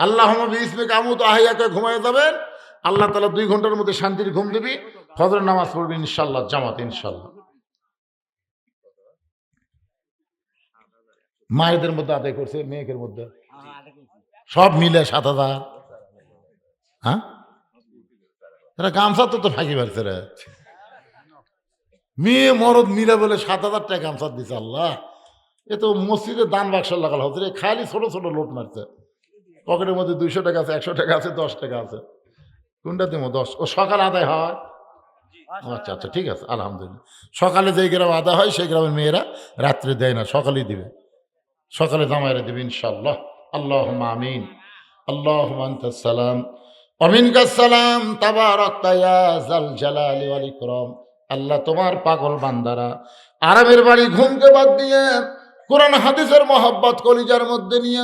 আল্লাহ বিসমিকা আমুতু ওয়া আহইয়াকে ঘুমায় যাবেন, আল্লাহ তাআলা 2 ঘন্টার মধ্যে শান্তির ঘুম দিবি, ফজর নামাজ পড়বি ইনশাআল্লাহ জামাতে ইনশাআল্লাহ। মায়েদের মধ্যে আদায় করছে, মেয়েদের মধ্যে সব মিলে 7,000। হ্যাঁ, এরা গামছা তো ফাঁকি মারছে রে, মেয়ে মরদ মিলে বলে 7,000 টাকা গামছা দিছে। আল্লাহ, এ তো মসজিদে দান বাক্স লাগাল হচ্ছে, খালি ছোট ছোট লোট মারছে। পকেটের মধ্যে 200 টাকা আছে, 100 টাকা আছে, 10 টাকা আছে। কোনটা দিব? 10। ও সকালে আদায় হয়? আচ্ছা আচ্ছা ঠিক আছে, আলহামদুলিল্লাহ। সকালে যেই গ্রামে আদায় হয় সেই গ্রামের মেয়েরা রাত্রে দেয় না, সকালেই দিবে, সকালে জামাইরা দিবে ইনশাআল্লাহ। আল্লাহুম্মা আমিন। আল্লাহুম্মা আনতাস সালাম ওয়া মিনকাস সালাম তাবারাকতা ইয়া যাল জালালি ওয়াল ইকরাম। আল্লাহ তোমার পাগল বান্দারা আরামের বাড়ি ঘুমকে বাদ দিয়ে কোরআন হাদিসের মহব্বত কলিজার মধ্যে নিয়ে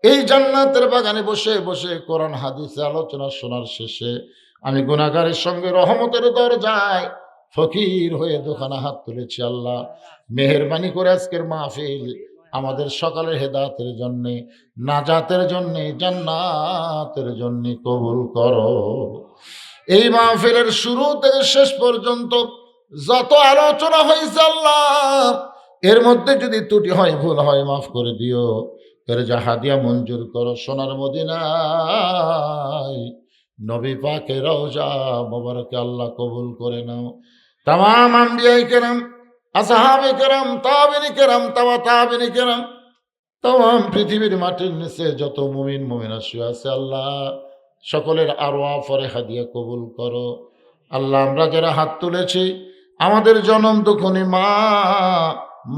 এই জান্নাতের বাগানে বসে বসে কোরআন হাদিসের আলোচনা শোনার শেষে আমি গুনাহগারের সঙ্গে রহমতের দরজায় ফকির হয়ে দোকানে হাত তুলেছি। আল্লাহ মেহেরবানি করে আজকের মাহফিল আমাদের সকালের হেদায়েতের জন্য, নাজাতের জন্য, জান্নাতের জন্য কবুল করো। এই মাহফিলের শুরু থেকে শেষ পর্যন্ত যত আলোচনা হয়েছে আল্লাহ, এর মধ্যে যদি ত্রুটি হয়, ভুল হয়, মাফ করে দিও। এর যা হাদিয়া মঞ্জুর করো সোনার মদিনায় নবী পাকের রওজা মোবারকে আল্লাহ কবুল করে নাও। তামাম আম্বিয়ায়ে কেরাম, আসহাবে কেরাম, তাবেঈনে কেরাম, তাবেঈনে কেরাম, তাম পৃথিবীর মাটির নিচে যত মুমিন মুমিনা শুয়ে আছে আল্লাহ সকলের আরওয়াহ ফরেহা দিয়ে কবুল করো। আল্লাহ আমরা যারা হাত তুলেছি আমাদের জনম দুঃখনী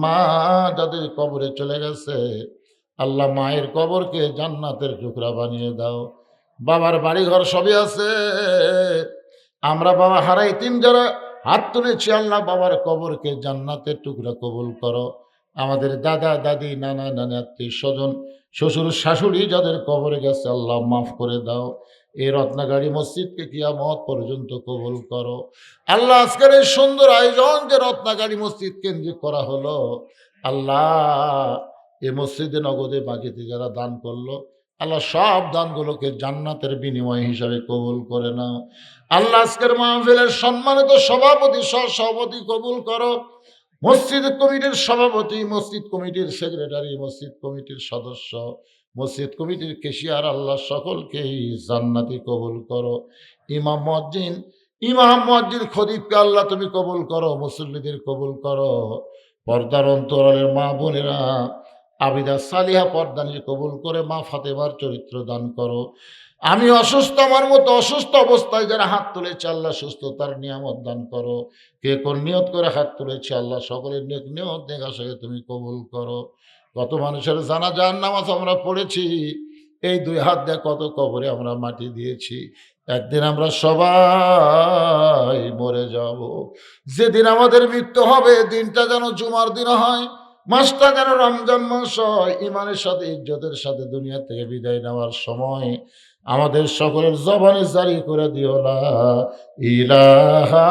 মা যাদের কবরে চলে গেছে আল্লাহ মায়ের কবরকে জান্নাতের টুকরা বানিয়ে দাও। বাবার বাড়ি ঘর সবই আছে, আমরা বাবা হারাইতিম যারা হাত তুলেছি আল্লাহ বাবার কবরকে জান্নাতের টুকরা কবুল করো। আমাদের দাদা দাদি নানা নানি আত্মীয় স্বজন শ্বশুর শাশুড়ি যাদের কবরে গেছে আল্লাহ মাফ করে দাও। এই রত্নাগাড়ি মসজিদকে কিয়ামত পর্যন্ত কবুল করো। আল্লাহ আজকের এই সুন্দর আয়োজন যে রত্নাগাড়ি মসজিদ কেন্দ্রিক করা হলো আল্লাহ এই মসজিদে নগদে বাকিতে যারা দান করলো আল্লাহ সব দানগুলোকে জান্নাতের বিনিময় হিসাবে কবুল করে নাও। আল্লাহ আজকের মাহফিলের সম্মানিত সভাপতি সহসভাপতি কবুল করো। মসজিদ কমিটির সভাপতি, মসজিদ কমিটির সেক্রেটারি, মসজিদ কমিটির সদস্য, মসজিদ কমিটির কেশিয়ার আল্লাহ সকলকেই জান্নাতি কবুল করো। ইমাম মুয়াজ্জিন খতিবকে আল্লাহ তুমি কবুল করো, মুসল্লিদের কবুল করো। পর্দার অন্তরালের মা বোনেরা আবিদা সালিহা পর্দানি কবুল করে মা ফাতেমার চরিত্র দান করো। আমি অসুস্থ, আমার মতো অসুস্থ অবস্থায় যারা হাত তুলেছে আল্লাহ সুস্থতার নিয়ামত দান করো। কে কোন নিয়ত করে হাত তুলেছে আল্লাহ সকলের নেক নিয়ত নেক আশাকে তুমি কবুল করো। কত মানুষের জানাজার নামাজ আমরা পড়েছি, এই দুই হাত দিয়ে কত কবরে আমরা মাটি দিয়েছি। একদিন আমরা সবাই মরে যাব। যেদিন আমাদের মৃত্যু হবে দিনটা যেন জুমার দিন হয়, মাসটা যেন রমজান মাস হয়। ইমানের সাথে ইজ্জতের সাথে দুনিয়া থেকে বিদায় নেওয়ার সময় আমাদের সকলের জবানে জারি করে দিও লা ইলাহা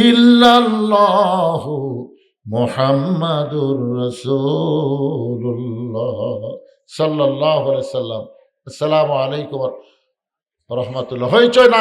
ইল্লাল্লাহু মুহাম্মাদুর রাসূলুল্লাহ সাল্লাল্লাহু আলাইহি সাল্লাম। আসসালামু আলাইকুম ওয়া রাহমাতুল্লাহ। হইচই না।